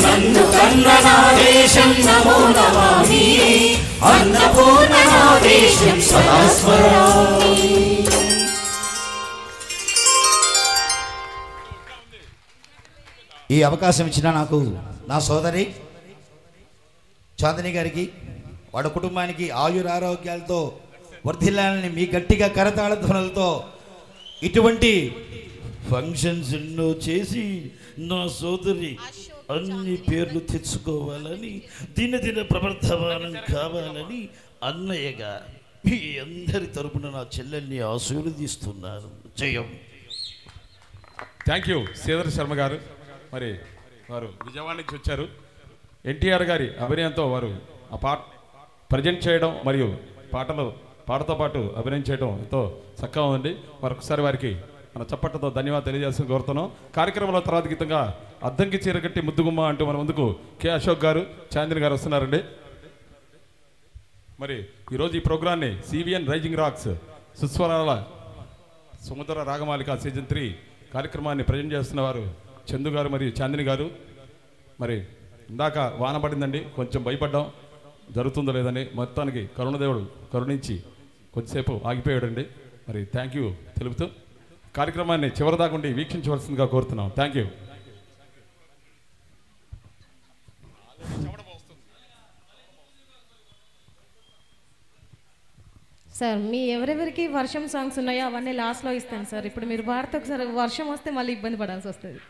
నన్ను కన్న నా దేశం నమో నమామి, అన్నపూర్ణ నా దేశం సదా స్మరామి. ఈ అవకాశం ఇచ్చిన నాకు నా సోదరి చాందిని గారికి, వాడి కుటుంబానికి ఆయురారోగ్యాలతో వర్ధిల్లాలని మీ గట్టిగా కరతాళ ధ్వనులతో ఇటువంటి ఫంక్షన్స్ ఎన్నో చేసి నా సోదరి అన్ని పేర్లు తెచ్చుకోవాలని, దినదిన ప్రవర్ధమానం కావాలని అన్నయ్యగా మీ అందరి తరపున నా చెల్లెల్ని ఆశీర్వదిస్తున్నాను. జయం. థ్యాంక్ యూ శ్రీధర్ శర్మ గారు. మరి వారు విజయవాడ నుంచి వచ్చారు. ఎన్టీఆర్ గారి అభినయంతో వారు ఆ పాట ప్రజెంట్ చేయడం మరియు పాటలు పాటతో పాటు అభినయం చేయడం ఎంతో చక్కగా ఉంది. మరొకసారి వారికి మన చప్పట్లతో ధన్యవాదాలు తెలియజేసి కోరుతున్నాం. కార్యక్రమంలో తర్వాత గీతంగా అద్దంకి చీరగట్టి ముద్దుగుమ్మ అంటూ మన ముందుకు కె అశోక్ గారు, చాందిని గారు వస్తున్నారండి. మరి ఈరోజు ఈ ప్రోగ్రాన్ని సిబిఎన్ రైజింగ్ రాక్స్ సుస్వరాల సుమధుర రాగమాలిక సీజన్ 3 కార్యక్రమాన్ని ప్రజెంట్ చేస్తున్న వారు చందు గారు మరియు చాందిని గారు. మరి ఇందాక వాన పడిందండి, కొంచెం భయపడ్డాం జరుగుతుందో లేదని. మొత్తానికి కరుణదేవుడు కరుణించి కొద్దిసేపు ఆగిపోయాడండి. మరి థ్యాంక్ యూ తెలుపుతూ కార్యక్రమాన్ని చివరిదాకుండి వీక్షించవలసిందిగా కోరుతున్నాం. Thank you. సార్ మీ ఎవరెవరికి వర్షం సాంగ్స్ ఉన్నాయో అవన్నీ లాస్ట్లో ఇస్తాను సార్. ఇప్పుడు మీరు పాడితే ఒకసారి వర్షం వస్తే మళ్ళీ ఇబ్బంది పడాల్సి వస్తుంది.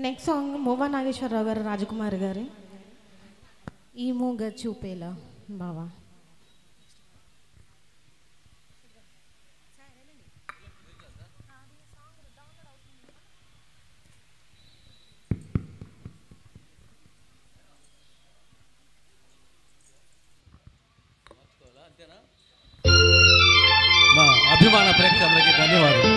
నెక్స్ట్ సాంగ్ మూవా నాగేశ్వరరావు గారు, రాజకుమారి గారు, ఈ మూగ చూపేలా బావా. మా అభిమాన ప్రేక్షకులకి ధన్యవాదాలు.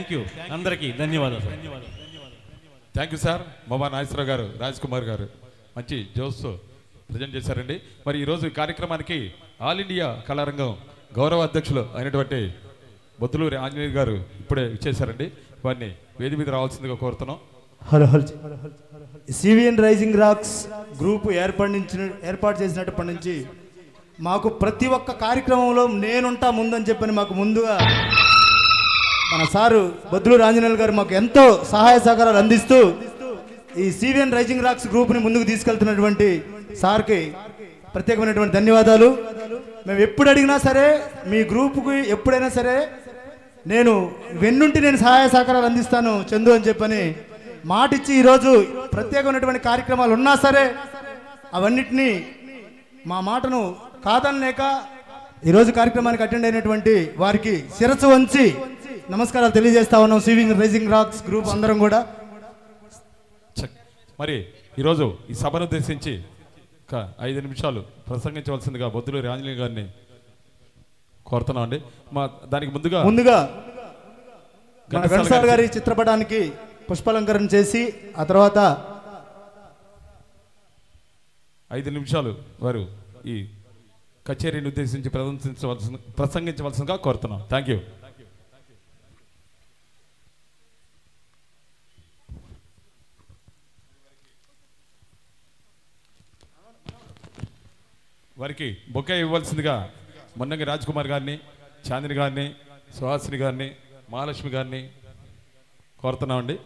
థ్యాంక్ యూ అందరికీ ధన్యవాదాలు సార్. Thank you sir. మొబా నాగేశ్వరరావు గారు, రాజ్ కుమార్ గారు మంచి జోస్తో ప్రజెంట్ చేశారండి. మరి ఈరోజు ఈ కార్యక్రమానికి ఆల్ ఇండియా కళారంగం గౌరవ అధ్యక్షులు అయినటువంటి బొద్దులూరి ఆంజనేయ గారు ఇప్పుడే ఇచ్చేశారండి. వారిని వేది మీద రావాల్సిందిగా కోరుతున్నాం. Hello hello CVN rising rocks group ఏర్పాటు చేసినప్పటి నుంచి మాకు ప్రతి ఒక్క కార్యక్రమంలో నేనుంటా ముందని చెప్పని మాకు ముందుగా మన సారు బొద్దులూరి ఆంజనేయులు గారు మాకు ఎంతో సహాయ సహకారాలు అందిస్తూ ఈ సివిఎన్ రైజింగ్ రాక్స్ గ్రూప్ని ముందుకు తీసుకెళ్తున్నటువంటి సార్కి ప్రత్యేకమైనటువంటి ధన్యవాదాలు. మేము ఎప్పుడు అడిగినా సరే మీ గ్రూప్కి ఎప్పుడైనా సరే నేను వెన్నుంటి నేను సహాయ సహకారాలు అందిస్తాను చందు అని చెప్పని మాటిచ్చి ఈరోజు ప్రత్యేకమైనటువంటి కార్యక్రమాలు ఉన్నా సరే అవన్నిటినీ మా మాటను కాదనలేక ఈరోజు కార్యక్రమానికి అటెండ్ అయినటువంటి వారికి శిరస్సు వంచి నమస్కారాలు తెలియజేస్తా ఉన్నాం. సివిఎన్ రైజింగ్ రాక్స్ గ్రూప్ అందరం కూడా. మరి ఈరోజు ఈ సభను ఉద్దేశించి ఒక 5 నిమిషాలు ప్రసంగించవలసిందిగా బొద్దులూరి ఆంజనేయ గారిని కోరుతున్నాం అండి. మా దానికి ముందుగా ఘంటసాల గారి చిత్రపటానికి పుష్పాలంకరణ చేసి ఆ తర్వాత 5 నిమిషాలు వారు ఈ కచేరీని ఉద్దేశించి ప్రసంగించవలసిందిగా కోరుతున్నాం. Thank you. వారికి బొకే ఇవ్వాల్సిందిగా మొన్నంగి రాజ్ కుమార్ గారిని, చాందిని గారిని, సుహాసిని గారిని, మహాలక్ష్మి గారిని కోరుతున్నామండి.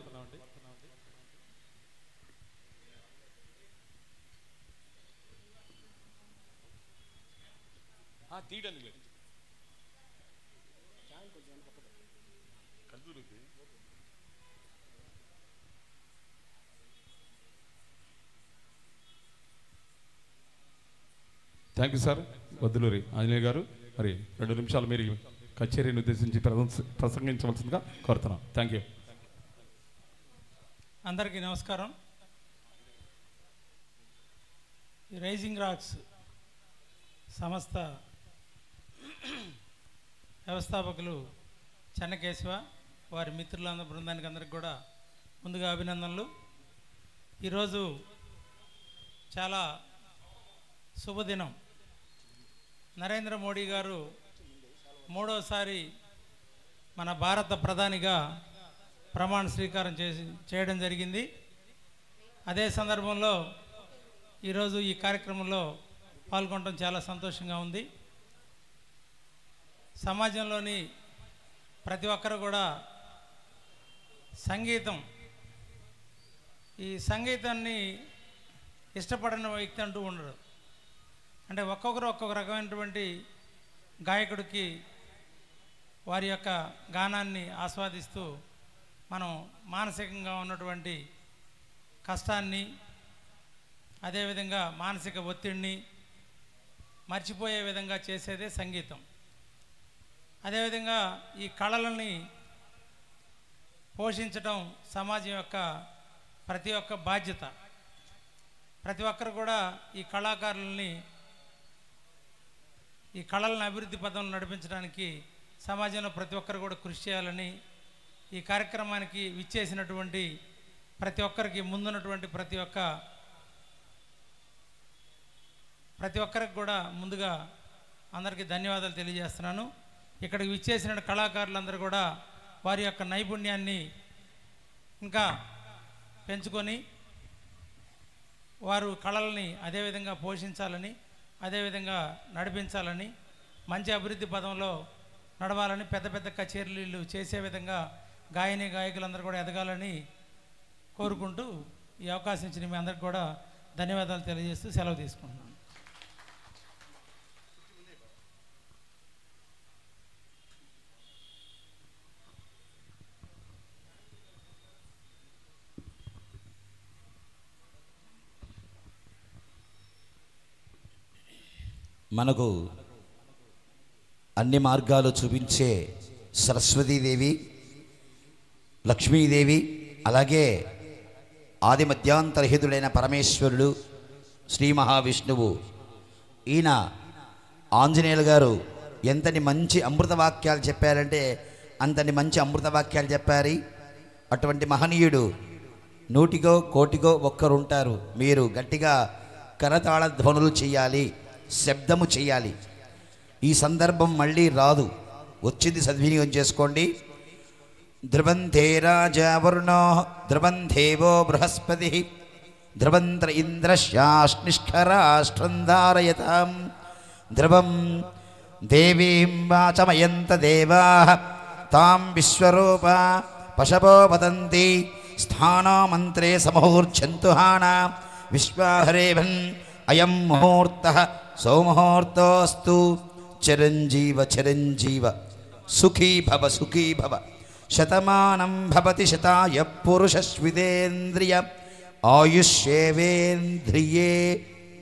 Thank you sir Bodduluri Anjaneya గారు. మరి 2 నిమిషాలు మీరు కచేరీని ఉద్దేశించి ప్రసంగించవలసిందిగా కోరుతున్నాం. Thank you. అందరికీ నమస్కారం. ఈ రైజింగ్ రాక్స్ సంస్థ వ్యవస్థాపకులు చెన్నకేశవ వారి మిత్రులందరి బృందానికి అందరికి కూడా ముందుగా అభినందనలు. ఈరోజు చాలా శుభదినం. నరేంద్ర మోడీ గారు 3వసారి మన భారత ప్రధానిగా ప్రమాణ స్వీకారం చేయడం జరిగింది. అదే సందర్భంలో ఈరోజు ఈ కార్యక్రమంలో పాల్గొనడం చాలా సంతోషంగా ఉంది. సమాజంలోని ప్రతి ఒక్కరు కూడా ఈ సంగీతాన్ని ఇష్టపడిన వ్యక్తి అంటూ ఉండరు. అంటే ఒక్కొక్కరు ఒక్కొక్క రకమైనటువంటి గాయకుడికి వారి యొక్క గానాన్ని ఆస్వాదిస్తూ మనం మానసికంగా ఉన్నటువంటి కష్టాన్ని, అదేవిధంగా మానసిక ఒత్తిడిని మర్చిపోయే విధంగా చేసేదే సంగీతం. అదేవిధంగా ఈ కళలని పోషించడం సమాజం యొక్క ప్రతి ఒక్క బాధ్యత. ప్రతి ఒక్కరు కూడా ఈ కళాకారులని, ఈ కళలను అభివృద్ధి పదంలో నడిపించడానికి సమాజంలో ప్రతి ఒక్కరు కూడా కృషి చేయాలని ఈ కార్యక్రమానికి విచ్చేసినటువంటి ప్రతి ఒక్కరికి, ముందున్నటువంటి ప్రతి ఒక్కరికి కూడా ముందుగా అందరికీ ధన్యవాదాలు తెలియజేస్తున్నాను. ఇక్కడికి విచ్చేసిన కళాకారులందరూ కూడా వారి యొక్క నైపుణ్యాన్ని ఇంకా పెంచుకొని వారు కళల్ని అదేవిధంగా పోషించాలని, అదేవిధంగా నడిపించాలని, మంచి అభివృద్ధి పదంలో నడవాలని, పెద్ద పెద్ద కచేరీలు చేసే విధంగా గాయకులందరూ కూడా ఎదగాలని కోరుకుంటూ ఈ అవకాశం ఇచ్చిన మీ అందరికి కూడా ధన్యవాదాలు తెలియజేస్తూ సెలవు తీసుకుంటున్నాను. మనకు అన్ని మార్గాలు చూపించే సరస్వతీదేవి, లక్ష్మీదేవి, అలాగే ఆది మధ్యాంతరహితుడైన పరమేశ్వరుడు శ్రీ మహావిష్ణువు, ఈయన ఆంజనేయులు గారు ఎంతని మంచి అమృత వాక్యాలు చెప్పారంటే అంతటి మంచి అమృత వాక్యాలు చెప్పారు. అటువంటి మహనీయుడు నూటికో కోటికో ఒక్కరు ఉంటారు. మీరు గట్టిగా కరతాళ ధ్వనులు చేయాలి, శబ్దము చేయాలి. ఈ సందర్భం మళ్ళీ రాదు, వచ్చింది సద్వినియోగం చేసుకోండి. ధ్రువంతే రాజా వరుణో ధ్రువందేవో బృహస్పతి ధ్రువంత్ర ఇంద్రశ్యాష్నిష్కరాష్ట్రం ధారయతాం ధ్రువం దేవీం వాచమయంత దేవాః తాం విశ్వరూపా పశవో వదంతి స్థానో మంత్రే సమూర్ఛంతుహాన విశ్వాహరేవన్ అయం ముహూర్తః సౌముహూర్తోస్తు చిరంజీవ చిరంజీవ సుఖీ భవ సుఖీ భవ శతమానం భవతి శతాయ పురుషస్విదేంద్రియ ఆయుష్యేవేంద్రియే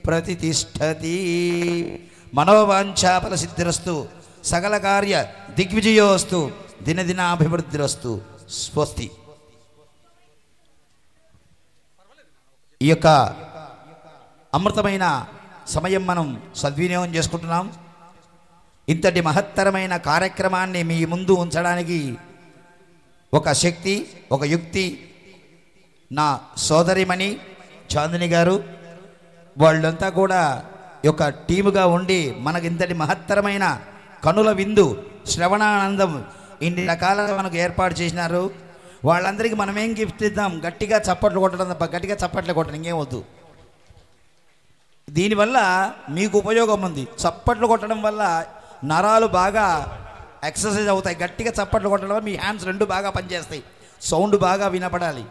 ప్రతిష్టతి. మనోవాంఛాఫల సిద్ధిరస్తు, సకల కార్య దిగ్విజయోస్తు, దినదినాభివృద్ధిరస్తు. స్వస్తి. ఈ యొక్క అమృతమైన సమయం మనం సద్వినియోగం చేసుకుంటున్నాం. ఇంతటి మహత్తరమైన కార్యక్రమాన్ని మీ ముందు ఉంచడానికి ఒక శక్తి, ఒక యుక్తి నా సోదరిమణి చాందిని గారు, వాళ్ళంతా కూడా ఒక టీముగా ఉండి మనకు ఇంతటి మహత్తరమైన కనుల విందు, శ్రవణానందం ఇన్ని రకాలుగా మనకు ఏర్పాటు చేసినారు. వాళ్ళందరికీ మనం ఏం గిఫ్ట్ ఇద్దాం? గట్టిగా చప్పట్లు కొట్టడం తప్ప, గట్టిగా చప్పట్లు కొట్టడం ఇంకేం వద్దు. దీనివల్ల మీకు ఉపయోగం ఉంది. చప్పట్లు కొట్టడం వల్ల నరాలు బాగా ఎక్సర్సైజ్ అవుతాయి. గట్టిగా చప్పట్లు కొట్టడం వల్ల మీ హ్యాండ్స్ రెండు బాగా పనిచేస్తాయి, సౌండ్ బాగా వినపడాలి.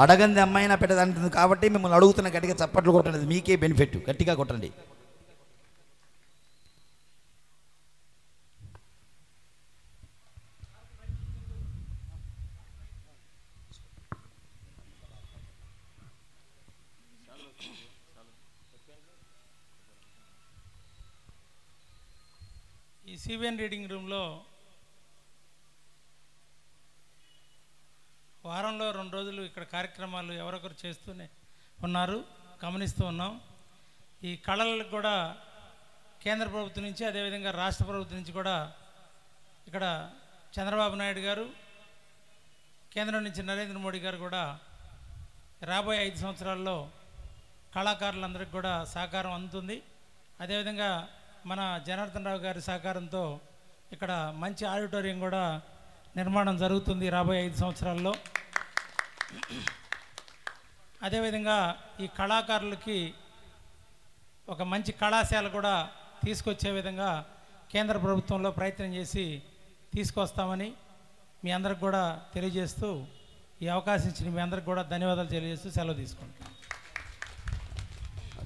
అడగంది అమ్మాయినా పెట్టదంటుంది కాబట్టి మిమ్మల్ని అడుగుతున్న గట్టిగా చప్పట్లు కొట్టండి, మీకే బెనిఫిట్. గట్టిగా కొట్టండి. ఈ సిబిఎన్ రీడింగ్ రూమ్లో వారంలో 2 రోజులు ఇక్కడ కార్యక్రమాలు ఎవరొకరు చేస్తూనే ఉన్నారు, గమనిస్తూ ఉన్నాం. ఈ కళలకు కూడా కేంద్ర ప్రభుత్వం నుంచి, అదేవిధంగా రాష్ట్ర ప్రభుత్వం నుంచి కూడా ఇక్కడ చంద్రబాబు నాయుడు గారు, కేంద్రం నుంచి నరేంద్ర మోడీ గారు కూడా రాబోయే 5 సంవత్సరాల్లో కళాకారులందరికీ కూడా సహకారం అందుతుంది. అదేవిధంగా మన జనార్దన్ రావు గారి సహకారంతో ఇక్కడ మంచి ఆడిటోరియం కూడా నిర్మాణం జరుగుతుంది రాబోయే 5 సంవత్సరాల్లో. అదేవిధంగా ఈ కళాకారులకి ఒక మంచి కళాశాల కూడా తీసుకొచ్చే విధంగా కేంద్ర ప్రభుత్వంలో ప్రయత్నం చేసి తీసుకొస్తామని మీ అందరికి కూడా తెలియజేస్తూ, ఈ అవకాశం ఇచ్చిన మీ అందరికి కూడా ధన్యవాదాలు తెలియజేస్తూ సెలవు తీసుకుంటాం.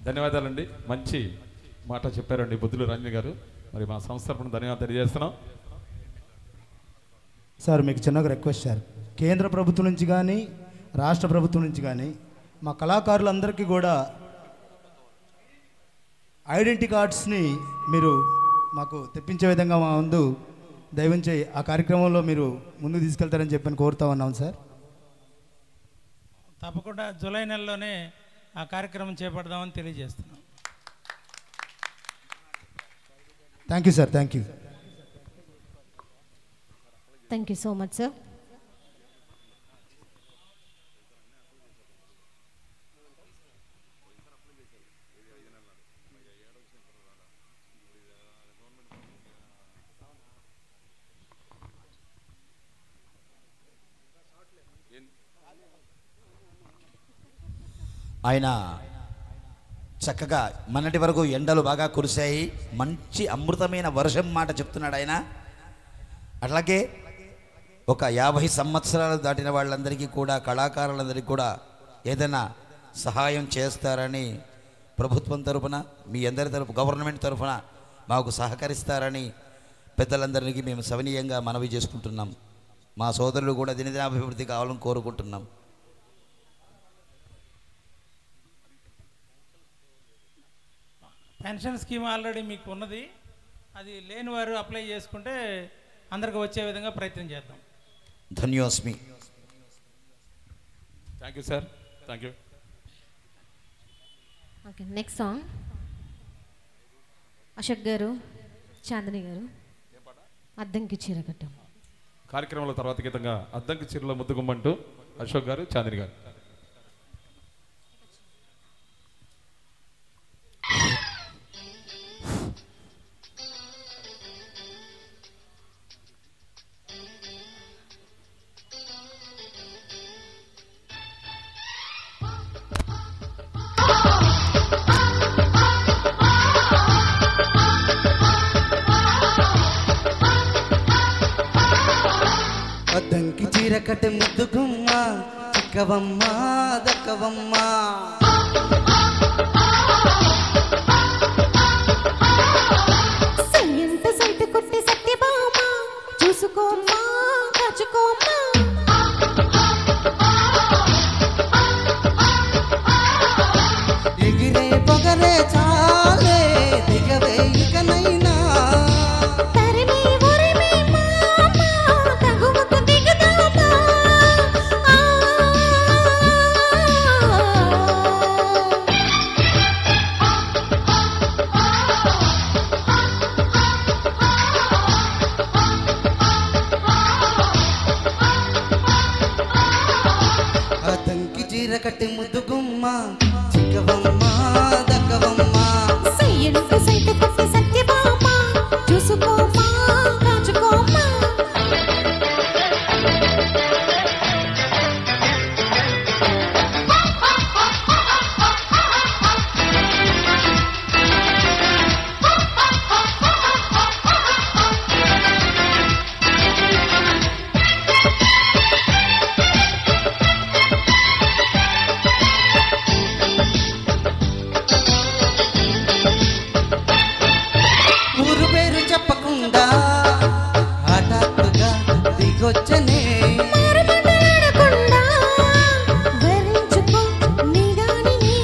ధన్యవాదాలండి. మంచి మాట చెప్పారండి బుద్ధులు రంజన్ గారు. మరి మా సంస్థ తరపున ధన్యవాదాలు తెలియజేస్తున్నాం. సార్ మీకు చిన్నగా రిక్వెస్ట్ సార్, కేంద్ర ప్రభుత్వం నుంచి కానీ రాష్ట్ర ప్రభుత్వం నుంచి కానీ మా కళాకారులందరికీ కూడా ఐడెంటిటీ కార్డ్స్ని మీరు మాకు తెప్పించే విధంగా మా ముందు దయవుంచి ఆ కార్యక్రమంలో మీరు ముందుకు తీసుకెళ్తారని చెప్పని కోరుతా ఉన్నాం సార్. తప్పకుండా జూలై నెలలోనే ఆ కార్యక్రమం చేపడదామని తెలియజేస్తున్నాం. Thank you sir. Thank you. Thank you so much sir. ఆయన చక్కగా మొన్నటి వరకు ఎండలు బాగా కురిశాయి, మంచి అమృతమైన వర్షం మాట చెప్తున్నాడు ఆయన. అట్లాగే ఒక 50 సంవత్సరాలు దాటిన వాళ్ళందరికీ కూడా, కళాకారులందరికీ కూడా ఏదైనా సహాయం చేస్తారని ప్రభుత్వం తరఫున, మీ అందరి తరఫు గవర్నమెంట్ తరఫున మాకు సహకరిస్తారని పెద్దలందరికీ మేము సవినీయంగా మనవి చేసుకుంటున్నాం. మా సోదరులు కూడా దినదినాభివృద్ధి కావాలని కోరుకుంటున్నాం. పెన్షన్ స్కీమ్ ఆల్రెడీ మీకు ఉన్నది, అది లేని వారు అప్లై చేసుకుంటే అందరికి వచ్చే విధంగా ప్రయత్నం చేద్దాం. ధన్యోస్మి. Thank you sir. Thank you. Okay, next song Ashok గారు, చాందిని గారు. అద్దంకి చీరకట్టం. కార్యక్రమంలో తర్వాత గీతంగా అద్దంకి చీరలో ముద్దుగుమ్మంటూ అశోక్ గారు, చాందిని గారు. అద్దంకి చీరకట్టె ముద్దుగుమ్మ చిక్కవమ్మ దక్కవమ్మ సయ్యంత సైట్ కొట్టి సత్యభామ చూసుకోమ్మా కాచుకోమ్మా ఎగిరే పొగరే చాలే దిగవే ఇకనైనా తరిమి ఉరిమి మామ తగువకు దిగుదామా అద్దంకి చీరకట్టె ముద్దుగుమ్మ చిక్కవమ్మ దక్కవమ్మ సయ్యంత సైట్ కొట్టి సత్యభామ చూసుకోమ్మా కాచుకోమ్మా ఊరు పేరు చెప్పకుండా హఠాత్తుగా దిగొచ్చనే మారుమాటలాడకుండా వరించుకో నీ దానిని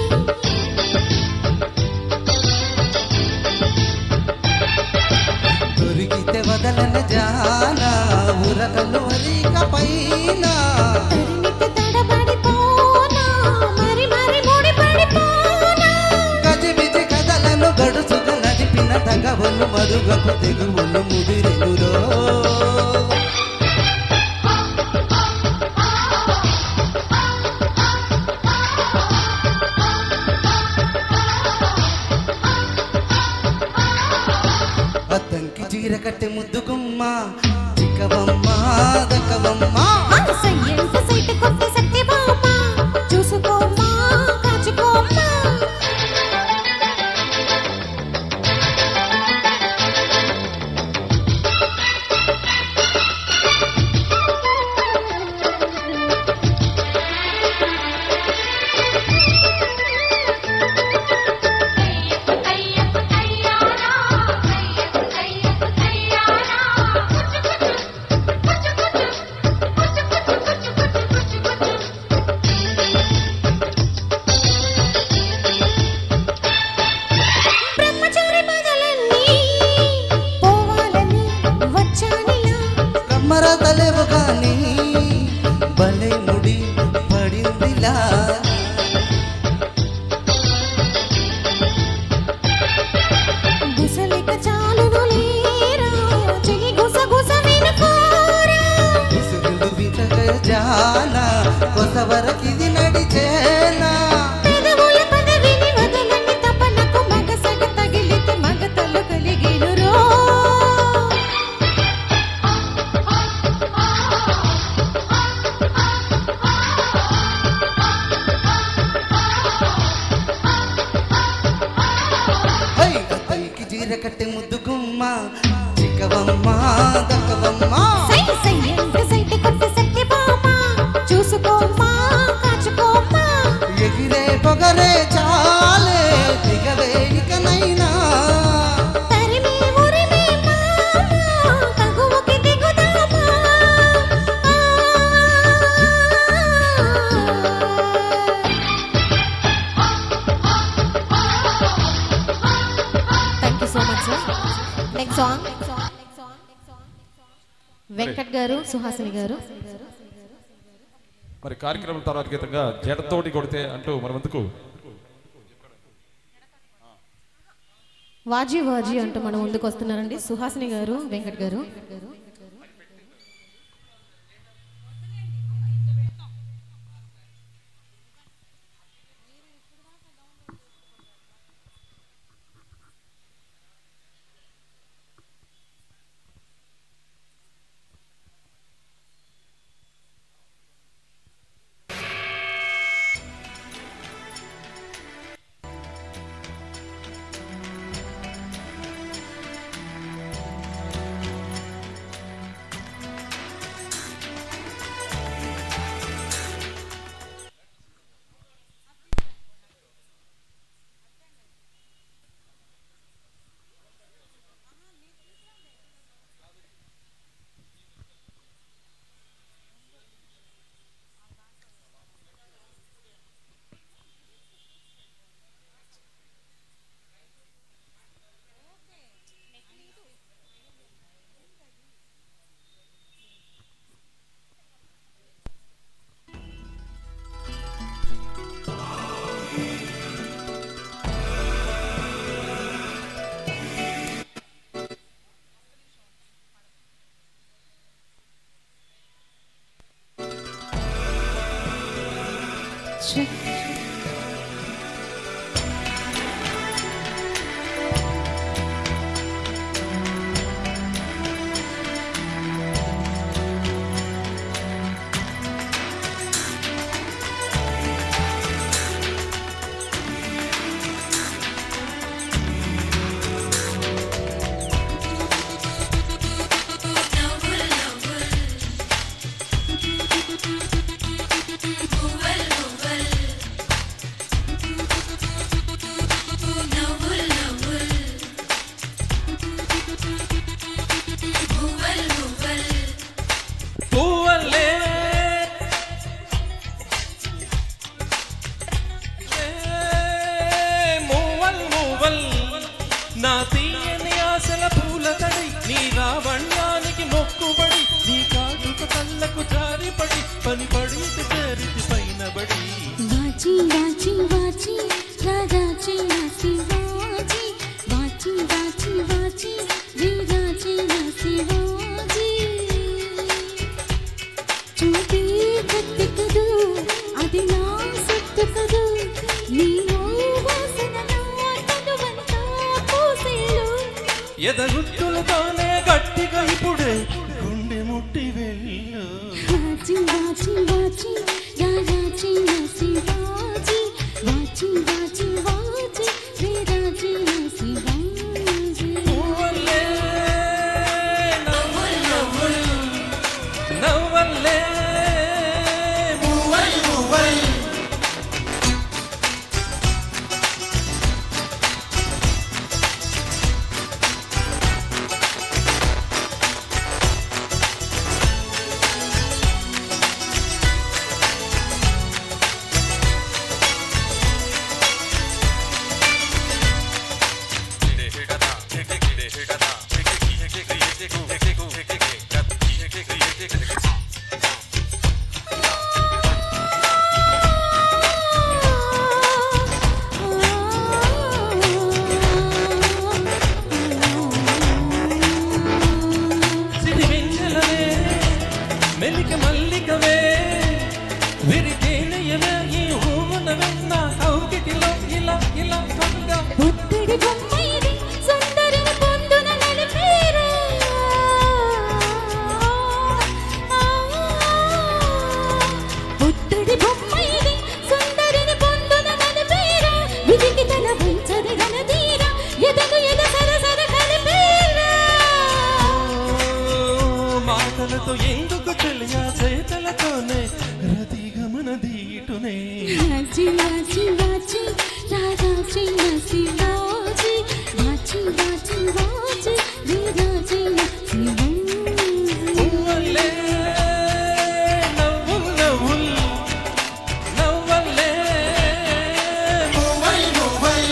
దొరికితే వదలన జానా ఉరకలు వరిక పైన తరిమితే తడబడిపోనా మరి మరి ముడిపడిపోనా గజిబిజి కథలను గడుచుగా నడిపిన తగవలు మరుగకు తెగువలు ముదిరెనురో అద్దంకి చీర కట్టె ముద్దుగుమ్మ చిక్కవమ్మ దక్కవమ్మ సయ్యంత సైట్ కొట్టి సత్యభామ చూసుకోమ్మా కాచుకోమ్మా బ్రహ్మచారి మొదలన్నీ పోవాలని వచ్చానిలా కమ్మర తలేవు కానీ భలే ముడి పడిందిలా గుసలిక చాలును లేరా చెయ్యి గుస గుస వినుకోరా ఉసురులు వితగ జానా కొసవరకిది నడిచేనా పెదవుల పదవిని వదలని తపనకు మగసగ తగిలితే మగతలు కలిగినురో హై అద్దైకి చీర కట్టె ముద్దుగుమ్మ చిక్కవమ్మ దక్కవమ్మ సై సయ్యంత సైట్ కొట్టి సత్యభామ చూసుకోమ్మా కాచుకోమ్మా ఎగిరే పొగరే చాలే దిగవే ఇకనైనా తరిమి ఉరిమి మామ తగువకి దిగుదామా thank you so much sir. Next song Venkat గారు, సుహాసిని గారు. మరి కార్యక్రమం తర్వాత గీతంగా జడతోటి కొడితే అంటూ మన ముందుకు వాజీ వాజీ అంటూ మన ముందుకు వస్తున్నారండి సుహాసిని గారు, వెంకట్ గారు. ఎదగుట్టులతోనే గట్టిగా ఇప్పుడే గుండె ముట్టి వెళ్ళు వాచి వాచి వాచి రాజాచి నసి వాచి వాచి వాచి వాచి రేరాచి నసి వాచి పువ్వులే నవ్వుల్ నవ్వుల్ నవ్వులే పువ్వుల్ పువ్వుల్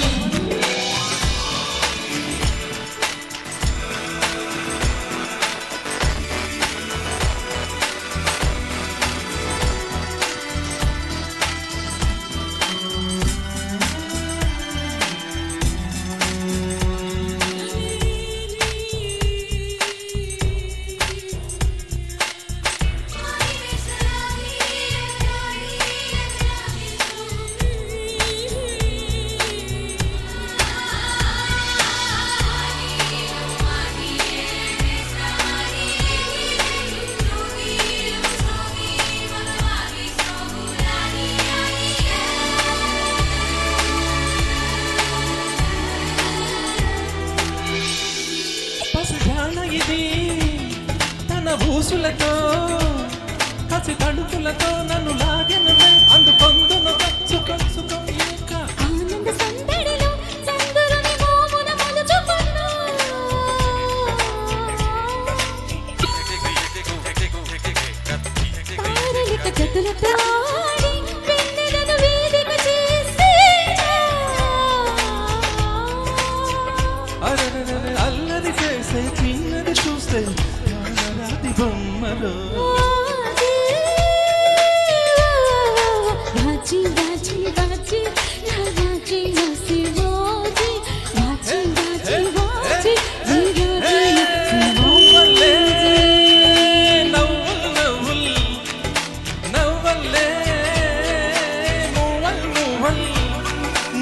కసి తడుపులతో నన్ను లాగెను అందుకొందును సుఖం సుఖం ఏక ఆనంద సందడిలో సంగురుని మోమున మలుచుకున్నా తారలిక జతులతో ఆడి వెన్నెలను వేదిక చేసి అరరరర అల్లరి చేసే చిన్నది చూస్తే రాతి బొమ్మలో వాచి వాచి వాచి వాచి వాచి వాచి వాచి వాచి నవ్వల్లే నవ్వుల్ నవ్వుల్ నవ్వల్లే మువ్వల్ మువ్వల్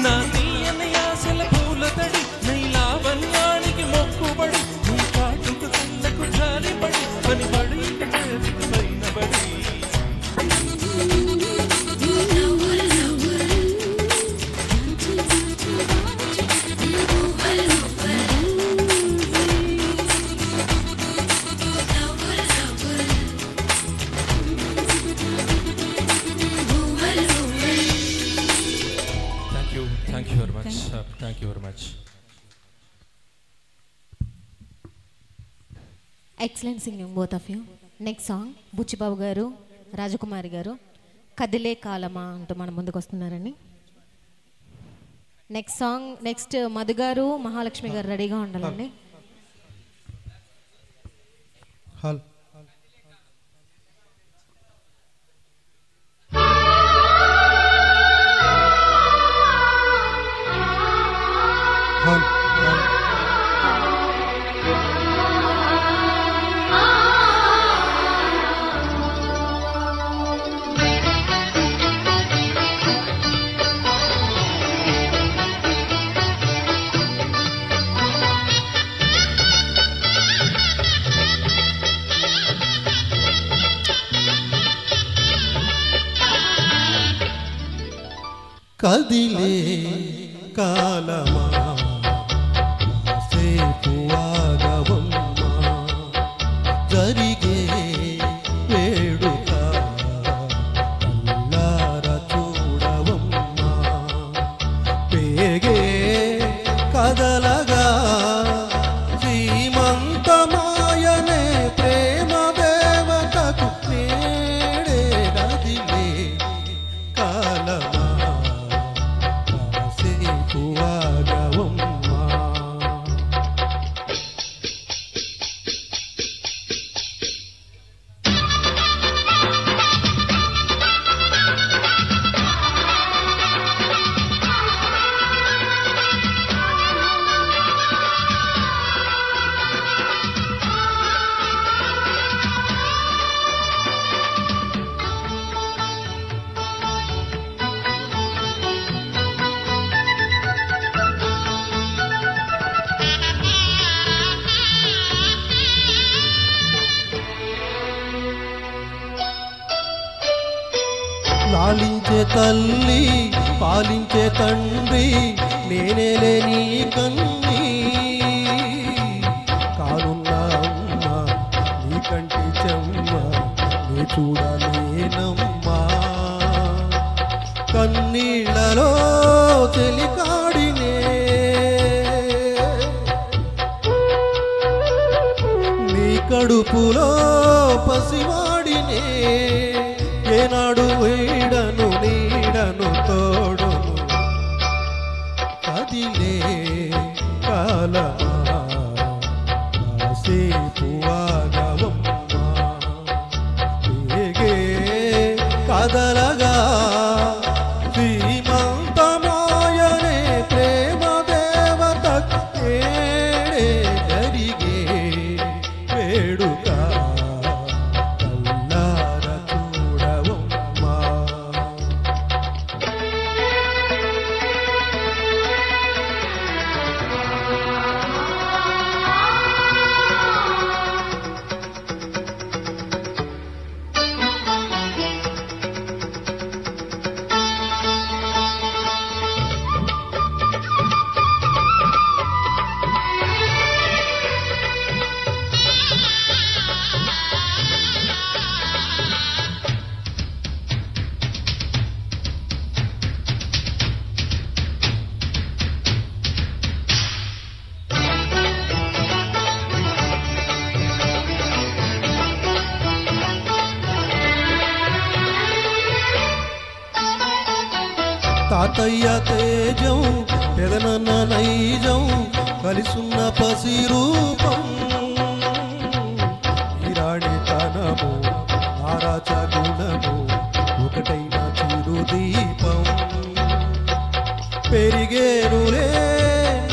నా తీయని ఆశల పూల తడి నీ లావణ్యానికి మొక్కుబడి నీ కాటుకు కళ్ళకు జాలిపడి పని పడి పైన పడి Thank you very much. Thank you very much. Excellent singing both of you. Next song Buchibabu garu, Rajakumari గారు, కదిలే కాలమా అంటూ మన ముందుకు వస్తున్నారండి. నెక్స్ట్ సాంగ్ నెక్స్ట్ మధు గారు, మహాలక్ష్మి గారు రెడీగా ఉండాలండి. హల్ హల్ కదిలే కాలమా సేపు ఆగవమ్మా జరిగే వేడుక కల్లార చూడవమ్మా పేగే కదలగా శ్రీమంతమాయనే ప్రేమ దేవతకు నేడే కదిలే కాలమా సేపు ఆగవమ్మా లాలించే తల్లి పాలించే తండ్రి నేనేలే నీ కన్ని కానున్న అమ్మ నీ కంటి చెమ్మ నీ చూడలేనమ్మా కన్నీళ్ళలో చెలికాడినే నీ కడుపులో పసివాడినే ఏనాడు వీడను నీడను తోడును కదిలే కాలమా సేపు ఆగవమ్మా పేగే కదలగా శ్రీమంతమాయనే ప్రేమ దేవత ఏడే జరిగే వేడుక కల్లార చూడవమ్మా తాతయ్య తేజం పెదనన్న నైజం కలిసున్న పసి రూపం ఇరాణి తనము నారాచ గుణము ఒకటైన చిరుదీపం పెరిగేరులే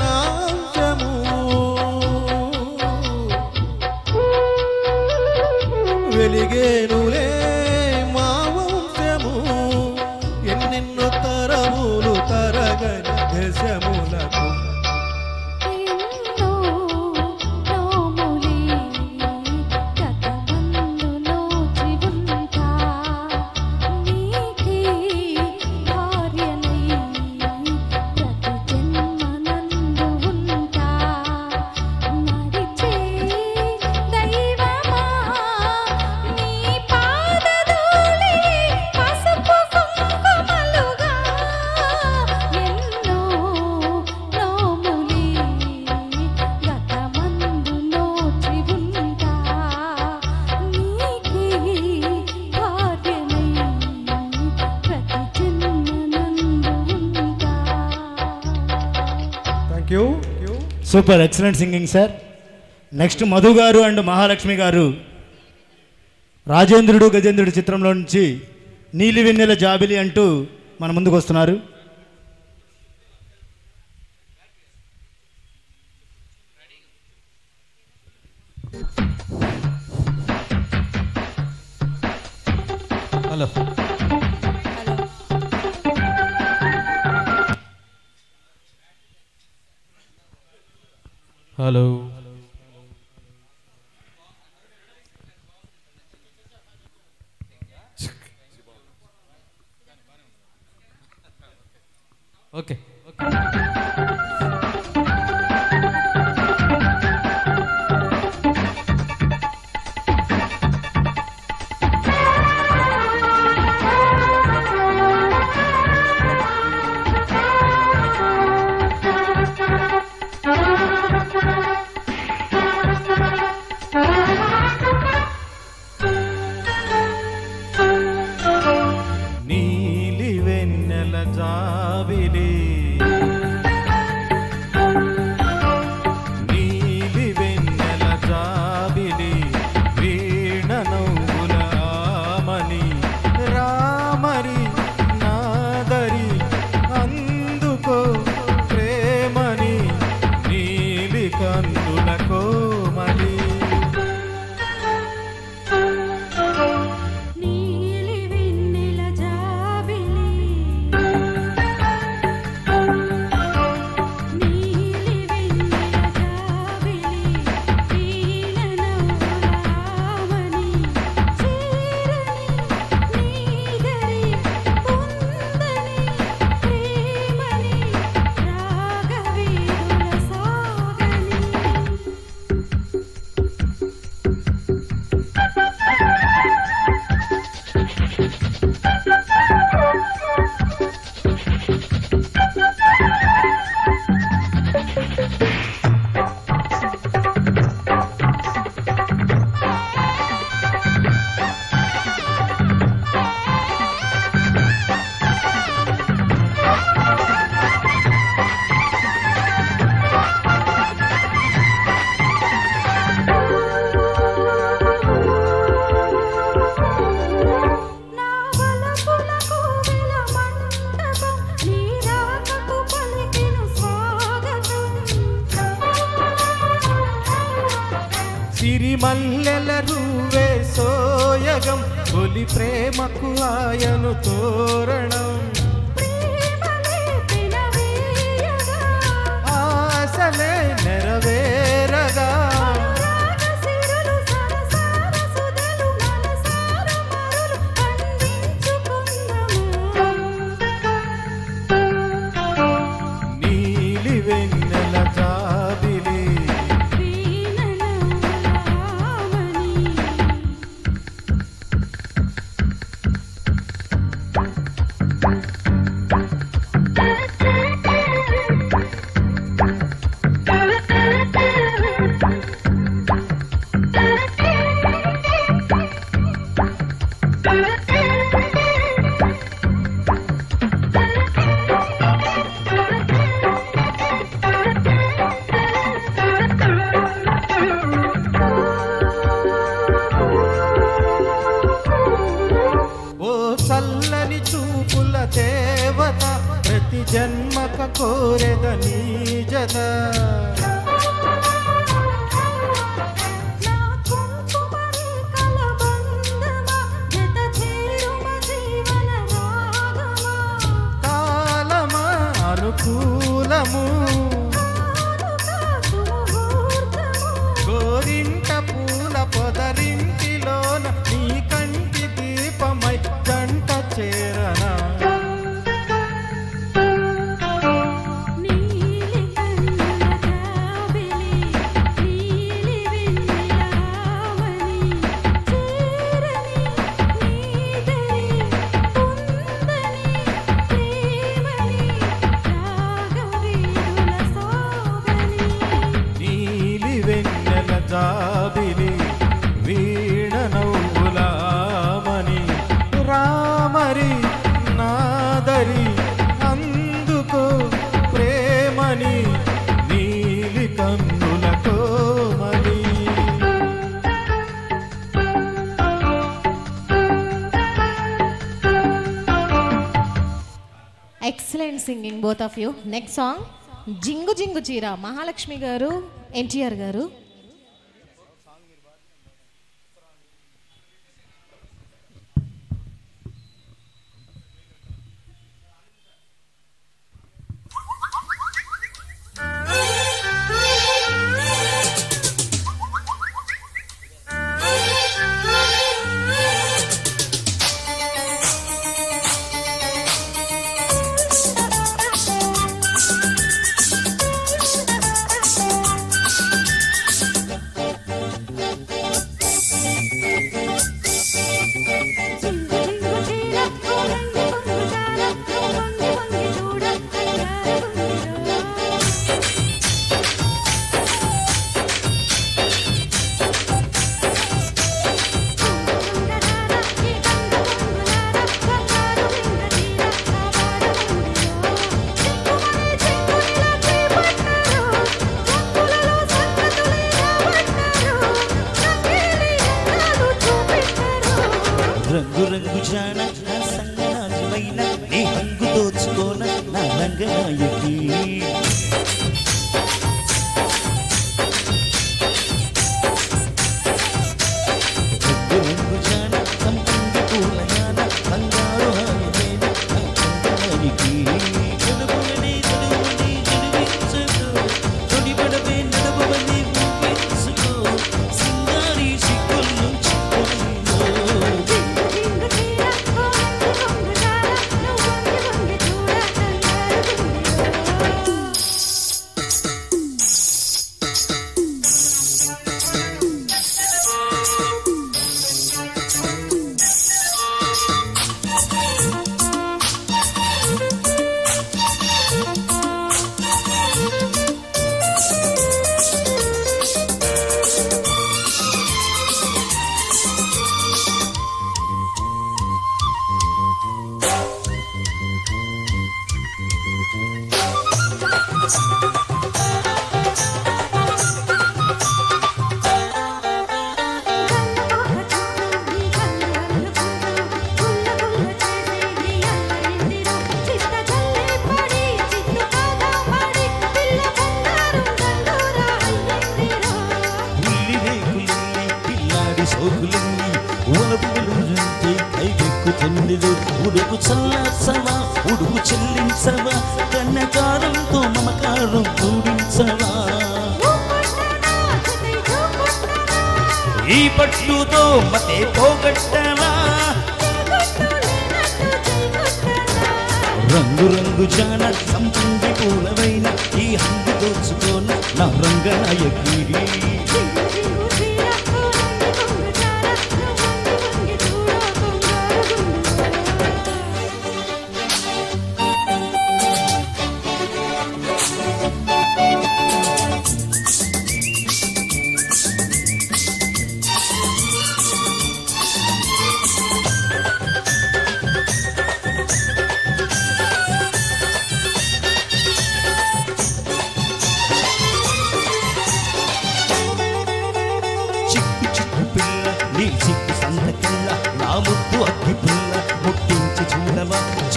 నాంశము వెలిగేనులే మా వంశము ఎన్నెన్నో తరములు తరగని దేశములకు super excellent singing sir. Next Madhu గారు అండ్ మహాలక్ష్మి గారు రాజేంద్రుడు గజేంద్రుడు చిత్రంలో నుంచి నీలి వెన్నెల జాబిలి అంటూ మన ముందుకు వస్తున్నారు. హలో హలో ఓకే నీలి వెన్నెల జాబిలి నీలి వెన్నెల జాబిలి వీణ నవ్వుల ఆమని రామరి నాదరి అందుకో ప్రేమని నీలి కన్నుల కోమలి సిరిమల్లెల రూవే సోయగం తొలి ప్రేమకు ఆయను తోరణం ఆశలే నెరవేరగా నీలి వెన్నెల జాబిలి చల్లని చూపుల దేవత ప్రతి జన్మక కోరెద నీ జత కాలమా అనుకూలము గోరింట పూల పొదరింటిలోన నీ కంటి దీపమై జంట చేరనా జాబిలి వీణ నవ్వులామని రామరి నాదరి అందుకో ప్రేమని నీలి కన్నుల కోమలి excellent singing both of you. Next song జింగు జింగు చీర, మహాలక్ష్మి గారు, ఎన్టీఆర్ గారు. రంగు రంగు జాన నా సంగనాజువైన నీ హంగు దోచుకోన నా రంగనాయకి రంగు రంగు జాన సంపంగి పూల జాన బంగారు హాయమైన నా రంగనాయకి నడుములని నడుముని నడిపించుకో తొడిపడవే నడుముని ఊపించుకో సింగారి సిగ్గులు ఉడుకు చల్లార్చవా ఉడుకు చెల్లించవా కన్నకారంతో మమకారం కూడించవా ఈ పట్టుతో మతే పోగొట్టవా రంగు రంగు జాన సంపంగి పూలవైన ఈ హంగు దోచుకోన నా రంగనాయకి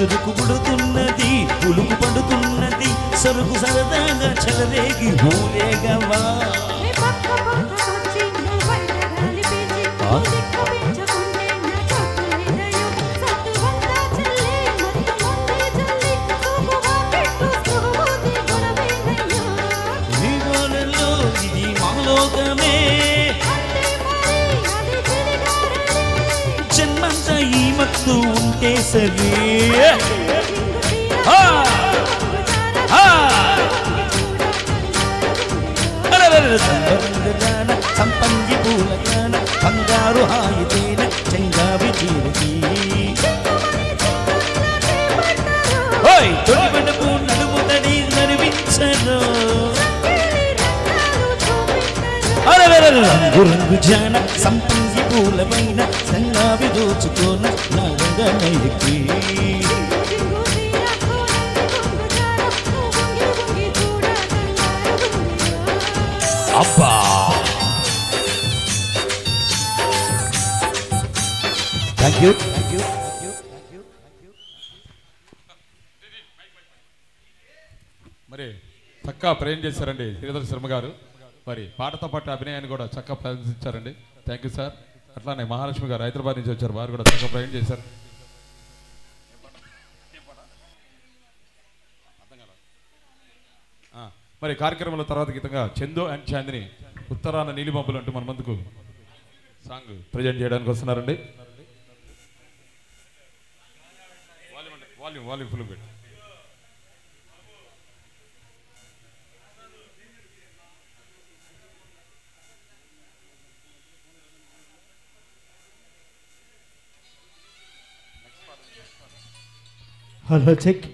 చురుకు పుడుతున్నది పులుకు పడుతున్నది సరుకు సరదాగా చెలరేగి ఊరేగవా ఇది మాలోకమే జన్మంతా ఈ మత్తు ఉంటే సరే సంపంగి పూలగాన బంగారు హాయితేన చెంగావి చీరకి తొలిపడపు నడుము తడి నడిపించను రంగు రంగు జాన సంపంగి పూలమైన సంగావి దోచుకోన నా రంగమైకి అబ్బా థ్యాంక్ యూ మరి చక్కగా ప్రయాణం చేశారండి శ్రీధర్ శర్మ గారు. మరి పాటతో పాటు అభినయాన్ని కూడా చక్కగా ప్రదర్శించారండి. Thank you sir. అట్లానే మహాలక్ష్మి గారు హైదరాబాద్ నుంచి వచ్చారు, వారు కూడా చక్కగా ప్రయాణం చేశారు. మరి కార్యక్రమంలో తర్వాత గీతంగా చందు అండ్ చాందిని ఉత్తరాన నీలిమబ్బులు అంటూ మన ముందుకు సాంగ్ ప్రజెంట్ చేయడానికి వస్తున్నారండి. వాల్యూమ్ ఫుల్ పెట్టి హలో చెక్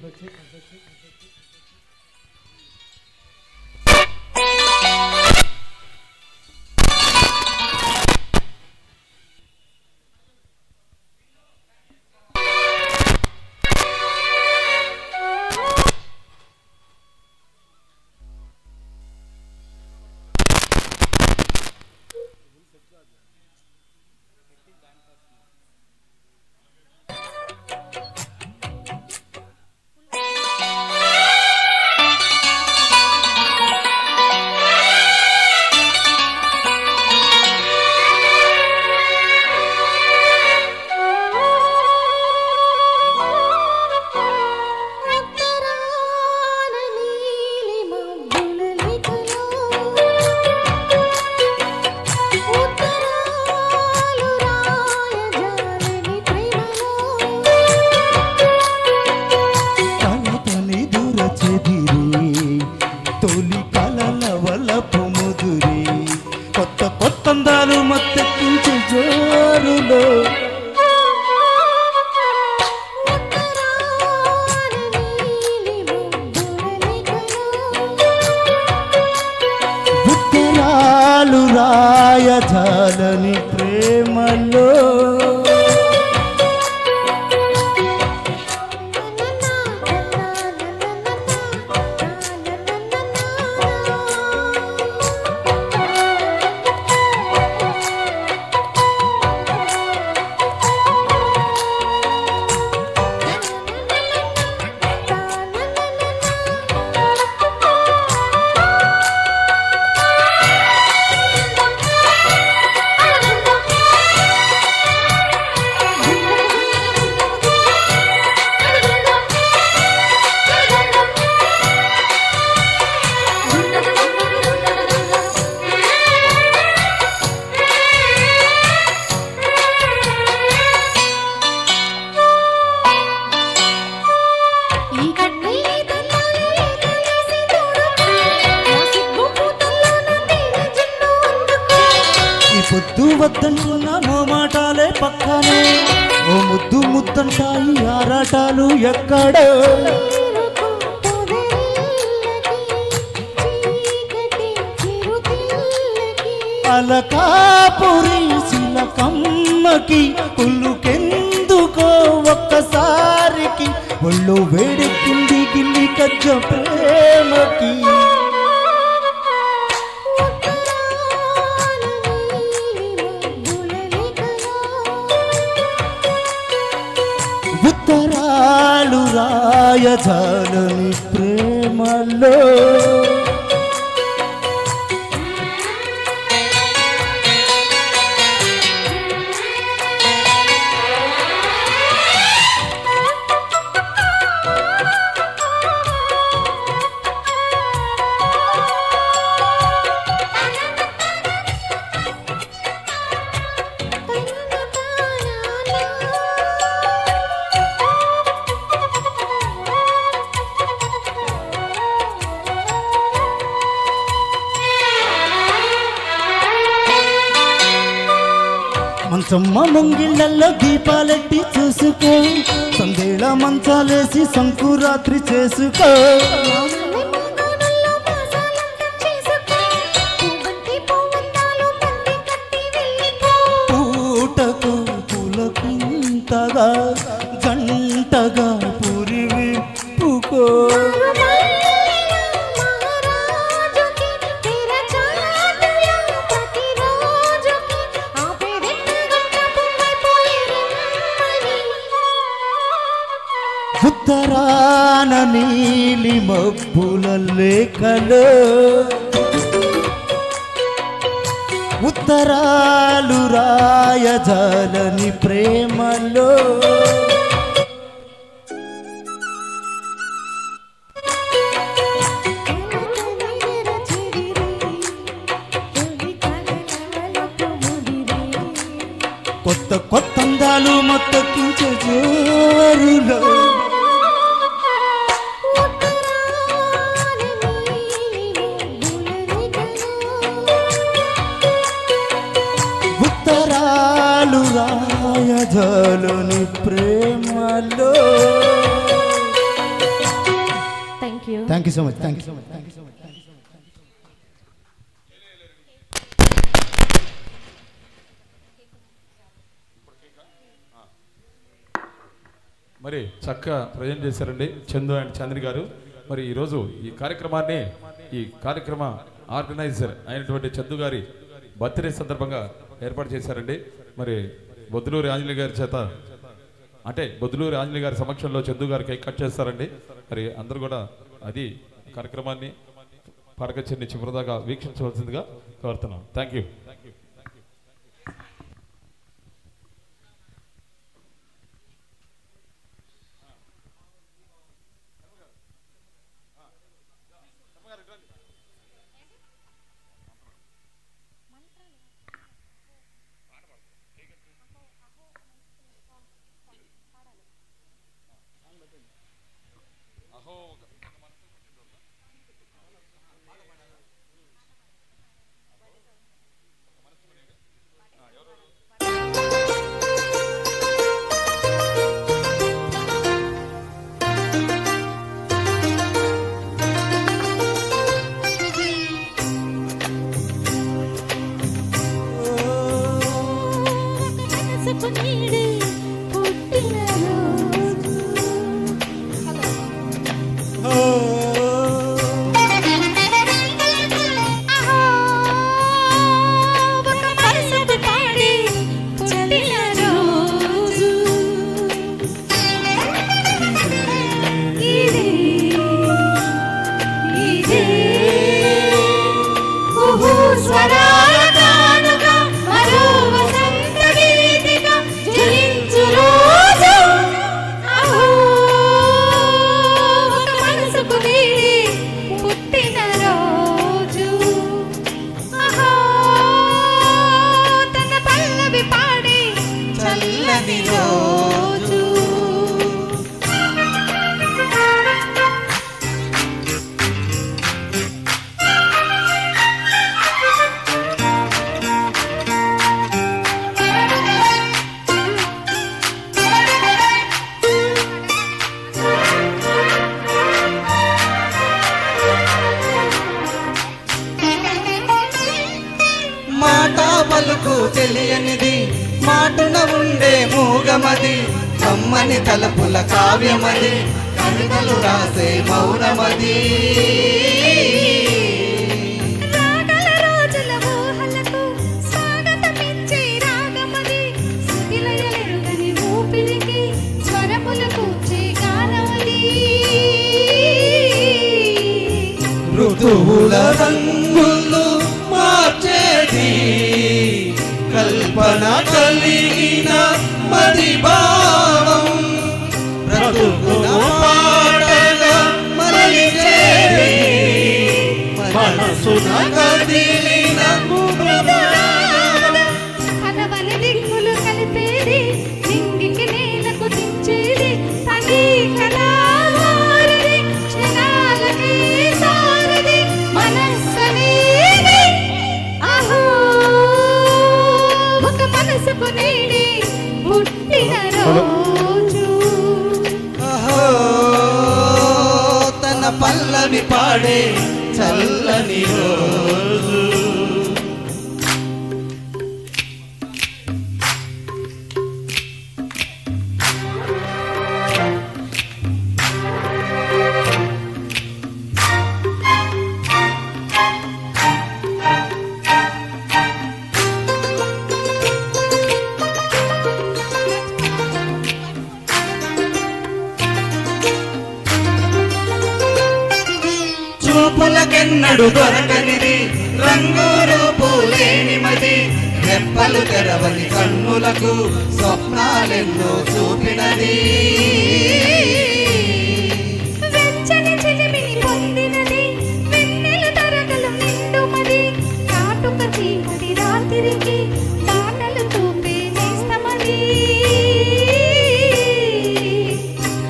రాయజాలని ప్రేమలో పొద్దు వద్దంటున్నాను మాటాలే పక్కనే ఓ ముద్దు ముద్దంటాయి ఆరాటాలు ఎక్కడ అలకాపురి శిలకమ్మకి పుల్లుకెందుకో ఒక్కసారికి ఒళ్ళు వేడెక్కింది గిల్లి కజ్జ ప్రేమకి ఉత్తరాలు ఉత్తరాలు రాయజాలని ప్రేమలో మంచమ్మ ముంగిళ్ళల్లో దీపాలెట్టి చూసుకో సందేళ మంచాలేసి సంకురాత్రి చేసుకో పూటకు పులకింతగా జంటగా పురి విప్పుకో ఉత్తరాన నీలి మబ్బుల లేఖలో ఉత్తరాలు రాయజాలని ప్రేమలో కొత్త కొత్త అందాలు మొత్తకించే జోరులో ఉత్తరాలు రాయజాలని ప్రేమలో. Thank you so much thank you so much thank you so much. మరి చక్కగా ప్రజెంట్ చేశారండి చందు అండ్ చంద్రి గారు. మరి ఈరోజు ఈ కార్యక్రమ ఆర్గనైజర్ అయినటువంటి చందు గారి బర్త్డే సందర్భంగా ఏర్పాటు చేశారండి. మరి బొద్దులూరి ఆంజనేయ గారి చేత అంటే బొద్దులూరి ఆంజనేయ గారి సమక్షంలో చందు గారు కేక్ కట్ చేస్తారండి. మరి అందరూ కూడా అది కార్యక్రమాన్ని పడకచెన్ని చివరిదాకా వీక్షించవలసిందిగా కోరుతున్నాం. Thank you. తెలియనిది మాటున ఉండే మూగమది కమ్మని తలపుల కావ్యమది కవితలు రాసే మౌనమది రాగల రోజుల ఊహలకు స్వాగతమిచ్చే రాగమది శిథిలయలెరుగని ఊపిరికి స్వరములు కూర్చే గానం రంగులు మార్చేది కల్పన కలిగిన మది భావం బ్రతుకున పాటగా మలిచేది మనసున కదిలిన కలవల దిక్కులు కలిపేది నింగికి నేలకు దించేది తని కళావారది క్షణాలకే సారది మనస్సనేది అహో ఒక మనసుకు నేడే పుట్టిన రోజు అహో తన పల్లవి పాడే చల్లని రోజు చూపులకెన్నడు దొరకనిది రంగు రూపు లేని మది రెప్పలు తెరవని కన్నులకు స్వప్నాలెన్నో చూపినది వెచ్చని చిలిమిని పొందినది వెన్నెల తరగలు నిండుమది కాటుక చీకటి రాత్రికి బాటలు చూపే నేస్తమది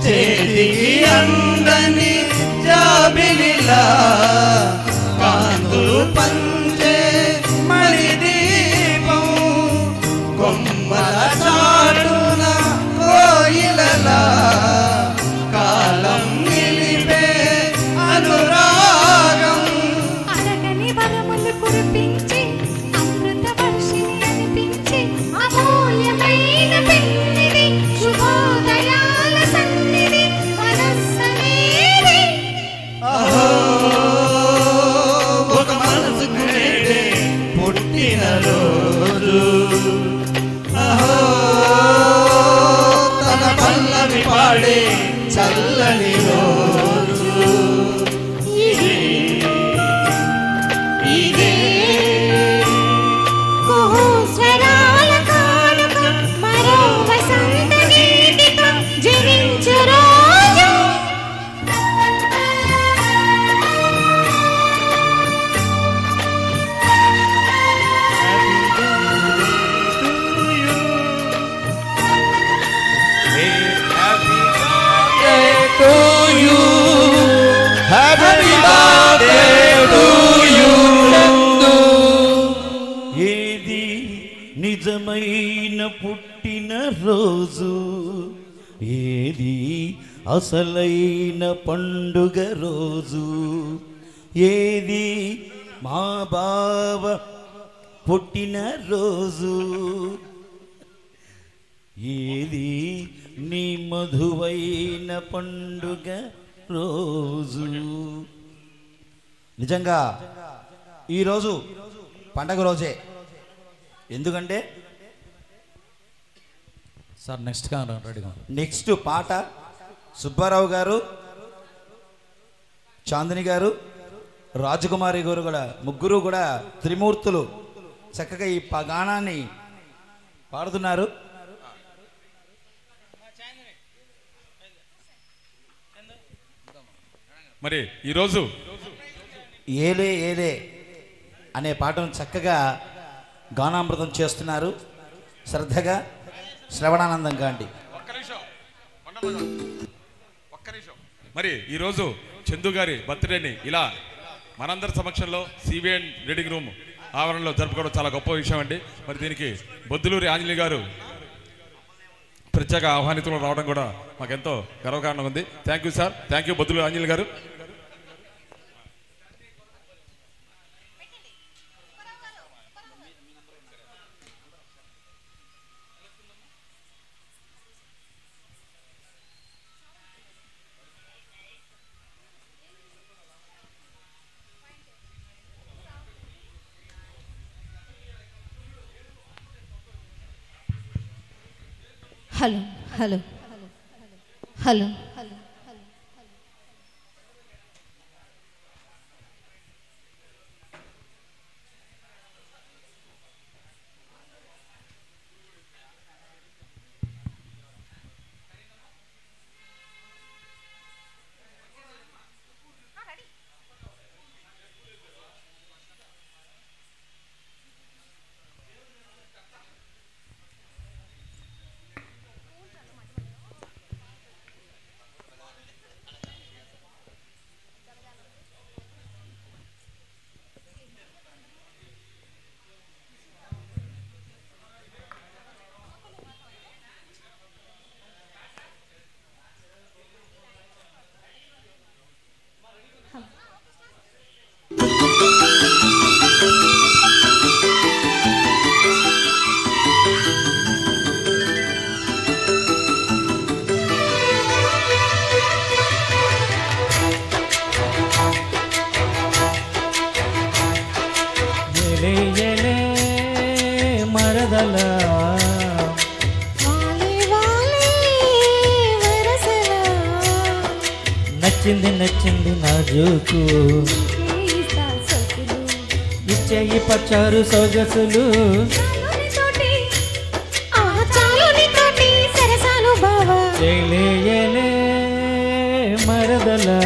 చేతికి అందని జాబిలిలా కాంతులు పంచే మణి దీపం కొమ్మల చాటున కోయిలలా కాలం నిలిపే అనురాగం అరగని వరములు కురిపించి అమృత వర్షిని అనిపించి అమూల్యమైన పెన్నిది శుభోదయాల సన్నిధి మనస్సనేది అహో ఒక మనసుకు నేడే పుట్టిన రోజు అహో తన పల్లవి పాడే చల్లని రోజు ఇదే కుహు స్వరాల కానుక మరో వసంత గీతిక జరించు రోజు to you. Happy birthday to you. ఏది నిజమైన పుట్టిన రోజు ఏది అసలైన పండుగ రోజు ఏది మా బావ పుట్టిన రోజు ఏది నీ మధువైన పండుగ రోజు. నిజంగా ఈరోజు పండగ రోజే. ఎందుకంటే సార్ నెక్స్ట్ రెడీగా నెక్స్ట్ పాట సుబ్బారావు గారు, చాందిని గారు, రాజకుమారి గారు కూడా ముగ్గురు కూడా త్రిమూర్తులు చక్కగా ఈ గానాన్ని పాడుతున్నారు. మరి ఈరోజు ఏలే ఏలే అనే పాటను చక్కగా గానామృతం చేస్తున్నారు. శ్రద్ధగా శ్రవణానందంగా అండి. మరి ఈరోజు చందు గారి బర్త్డేని ఇలా మనందరి సమక్షంలో సిబిఎన్ రీడింగ్ రూమ్ ఆవరణలో జరుపుకోవడం చాలా గొప్ప విషయం అండి. మరి దీనికి బొద్దులూరి ఆంజనేయ గారు ప్రత్యేక ఆహ్వానితులు రావడం కూడా మాకెంతో గర్వకారణంగా ఉంది. Thank you sir, thank you Bodduluri Anjaneya గారు. హలో హలో హలో నచ్చింది నచ్చింది నా జోకు ఇచ్చేయి పచ్చారు సొగసులు ఏలే ఏలే మరదలా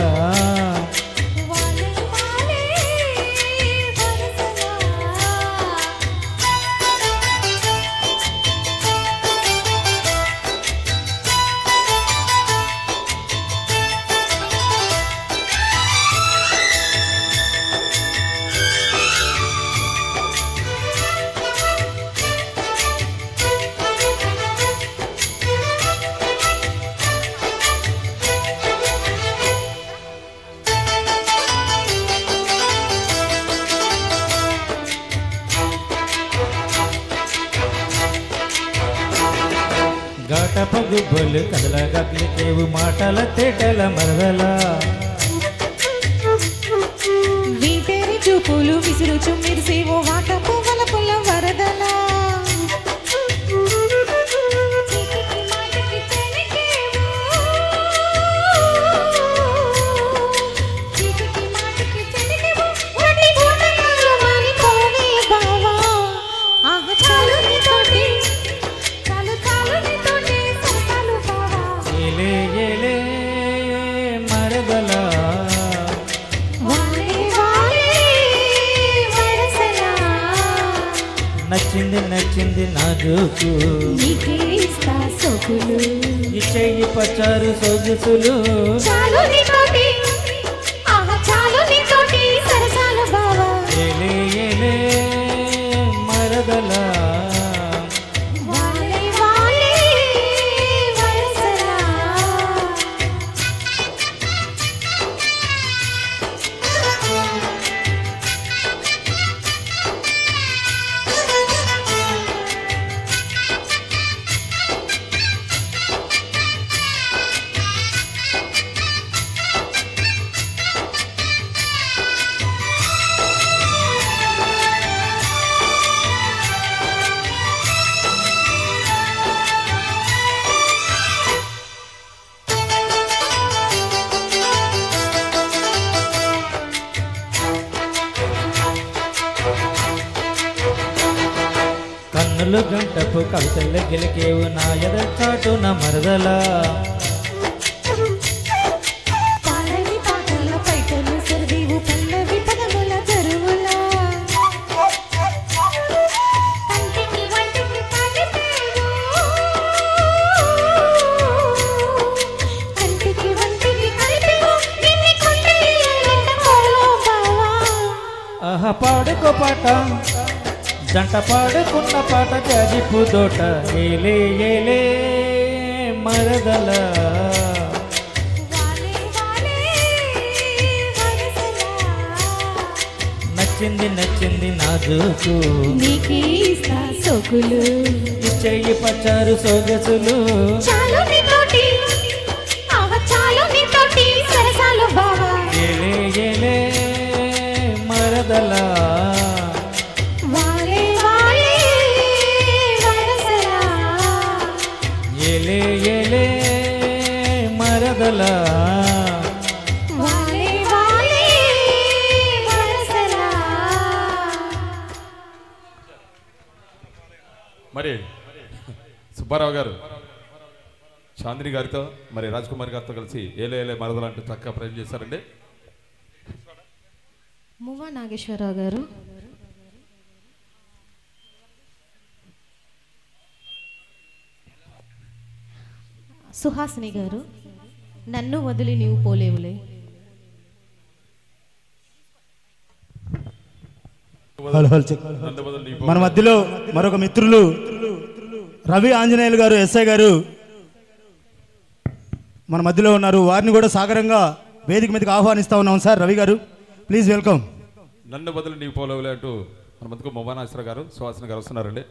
ఘాటప గుబ్బలు కదలగలికేవు మాటల తేటల మరదలా వీటేరి చూపులు విసురుచు మెరిసేవో వాట పువ్వుల పుల్ల వరదలా ఏలే ఏలే మరదలా నచ్చింది నచ్చింది నా జోకు ఇచ్చేయి పచ్చారు సొగసులు ఏలే ఏలే మరదలా కన్నులు గంటపు కవితలు గెలికేవు నా ఎద చాటు నా మరదలా ఆహా పాడుకో పాట జంట పాడుకున్న పాట జాజిపు తోట ఏలే ఏలే మరదలా నచ్చింది నచ్చింది నా జోకు సోకులు ఇచ్చేయి పచ్చారు సొగసులు ఏలే ఏలే మరదలా ఏలే ఏలే మరదలా మరి సుబ్బారావు గారు చాందిని గారితో మరి రాజ్ కుమార్ గారితో కలిసి ఏలే ఏలే మరదలు అంటూ చక్కగా ప్రజెంట్ చేశారండి. మువ్వా నాగేశ్వరరావు గారు, సుహాసిని గారు, నన్ను వదిలి నీవు పోలేవులే. మన మధ్యలో మరొక మిత్రులు రవి ఆంజనేయులు గారు, ఎస్ఐ గారు మన మధ్యలో ఉన్నారు. వారిని కూడా సాగరంగా వేదిక మీదకి ఆహ్వానిస్తా ఉన్నాం. సార్ రవి గారు ప్లీజ్ వెల్కమ్. నన్ను బదులు నీవు పోలేవులే అంటూ మన మధ్యకు మొబానాశ్వర గారు, సుహాసిని గారు వస్తున్నారండి.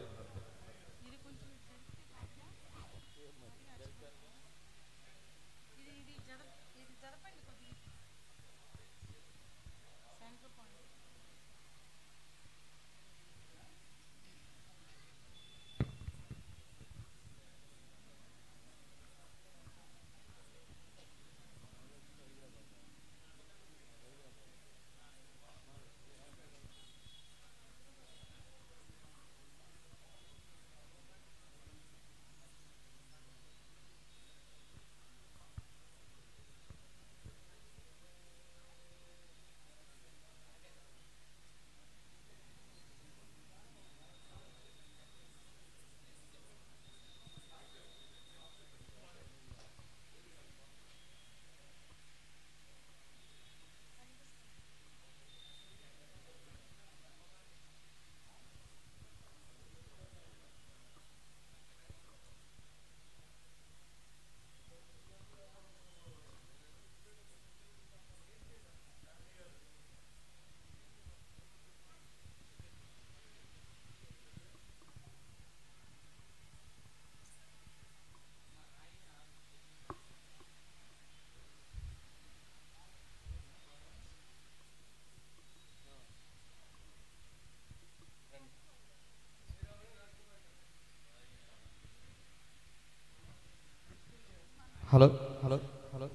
హలో హలో హలో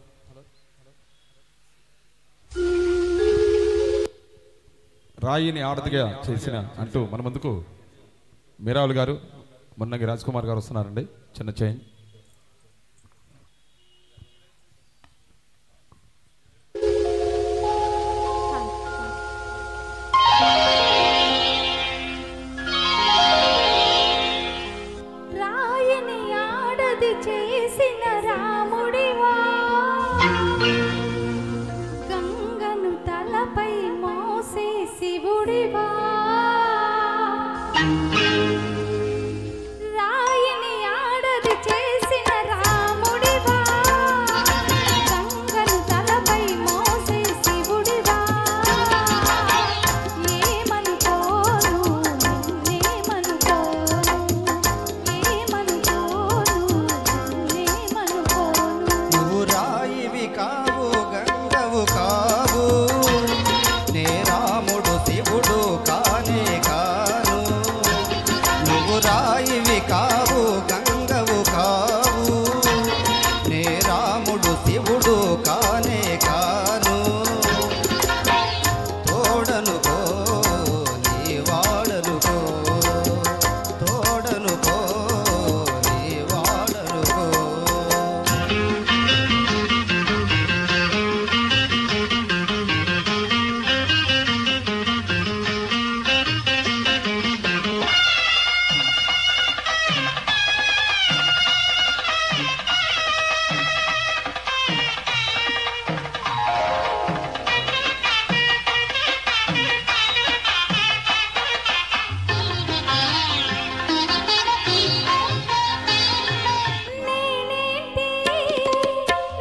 రాయిని ఆడదిగా చేసిన అంటూ మన ముందుకు మీరావులు గారు మున్నంగి రాజ్ కుమార్ గారు వస్తున్నారండి. చిన్న చేంజ్. రాయని ఆడది చేసిన రాముడివా, గంగను తలపై మోసే శివుడివా. రాయని ఆడది చేసిన రాముడివా, గంగను తలపై మోసే శివుడివా. ఏమనుకోను నువ్వు రాయివి కావు గంగవు కావు, నే రాముడు శివుడు కానే కాను. నువ్వు రాయివి కావు గంగవు కావు, నే రాముడు శివుడు కానే కాను. తోడనుకో నీ వాడనుకో, తోడనుకో నీ వాడనుకో.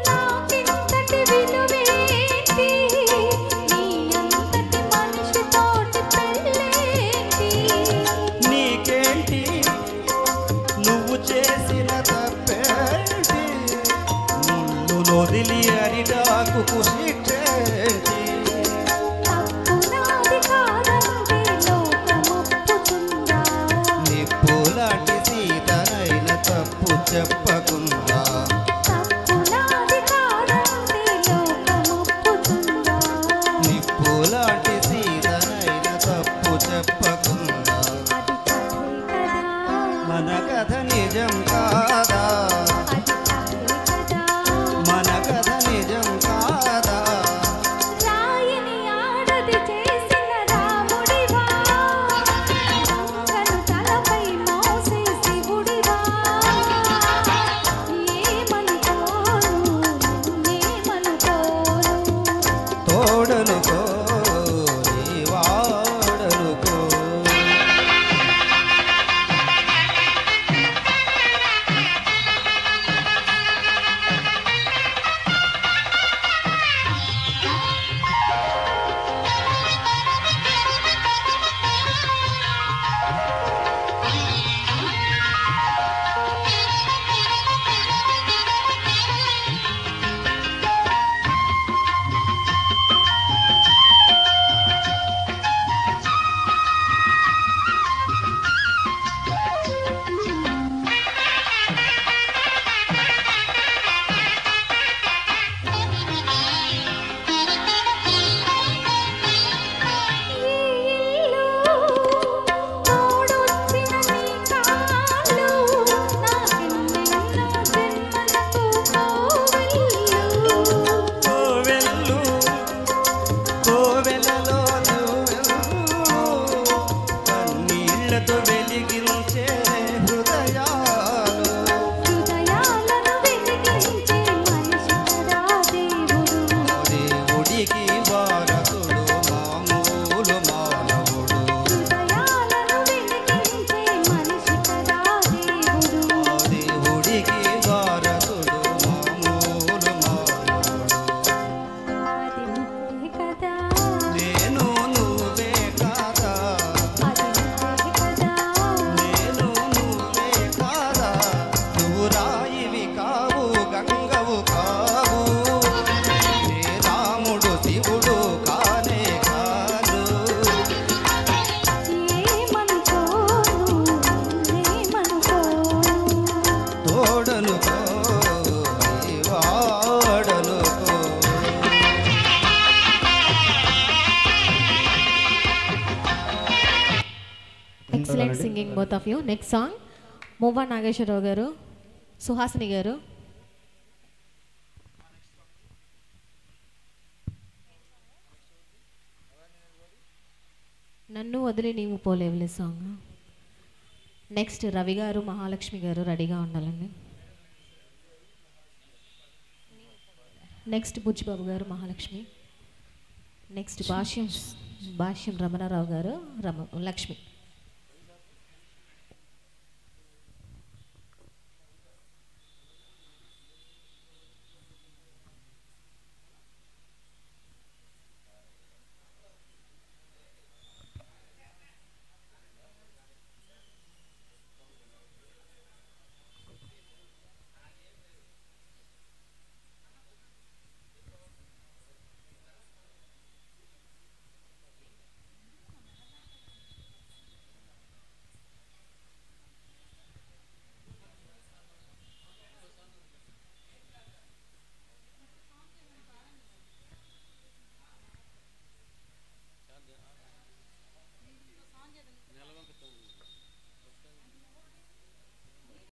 నాకింతటి విలువేంటి, నీ అంతటి మనిషితోటి పెళ్ళేంటి. నీకేంటి నువ్వు చేసిన తప్పేంటి, ముళ్ళు నొదిలి అరిడాకుకు శిక్షేంటి. తప్పు నాది కాదంటే లోకమొప్పుతుందా, నిప్పు లాంటి సీతనైన తప్పు చెప్పకుండా. తప్పు నాది కాదంటే లోకమొప్పుతుందా. నిప్పు లాంటి సీతనైన తప్పు చెప్పకుండా. మన కథ నిజం కాదా, మన కథ నిజం కాదా. రాయని ఆడది చేసిన రాముడివా, గంగను తలపై మోసే శివుడివా. ఏమనుకోను తోడనుకో నీ వాడనుకో. Welcoming both of you. Next song మూవా నాగేశ్వరరావు గారు, సుహాసిని గారు. నన్ను వదిలి నీవు పోలేవులే సాంగ్. నెక్స్ట్ రవి గారు, మహాలక్ష్మి గారు రెడీగా ఉండాలండి. నెక్స్ట్ బుజ్జిబాబు గారు, మహాలక్ష్మి. నెక్స్ట్ భాష్యం రమణారావు గారు, లక్ష్మి.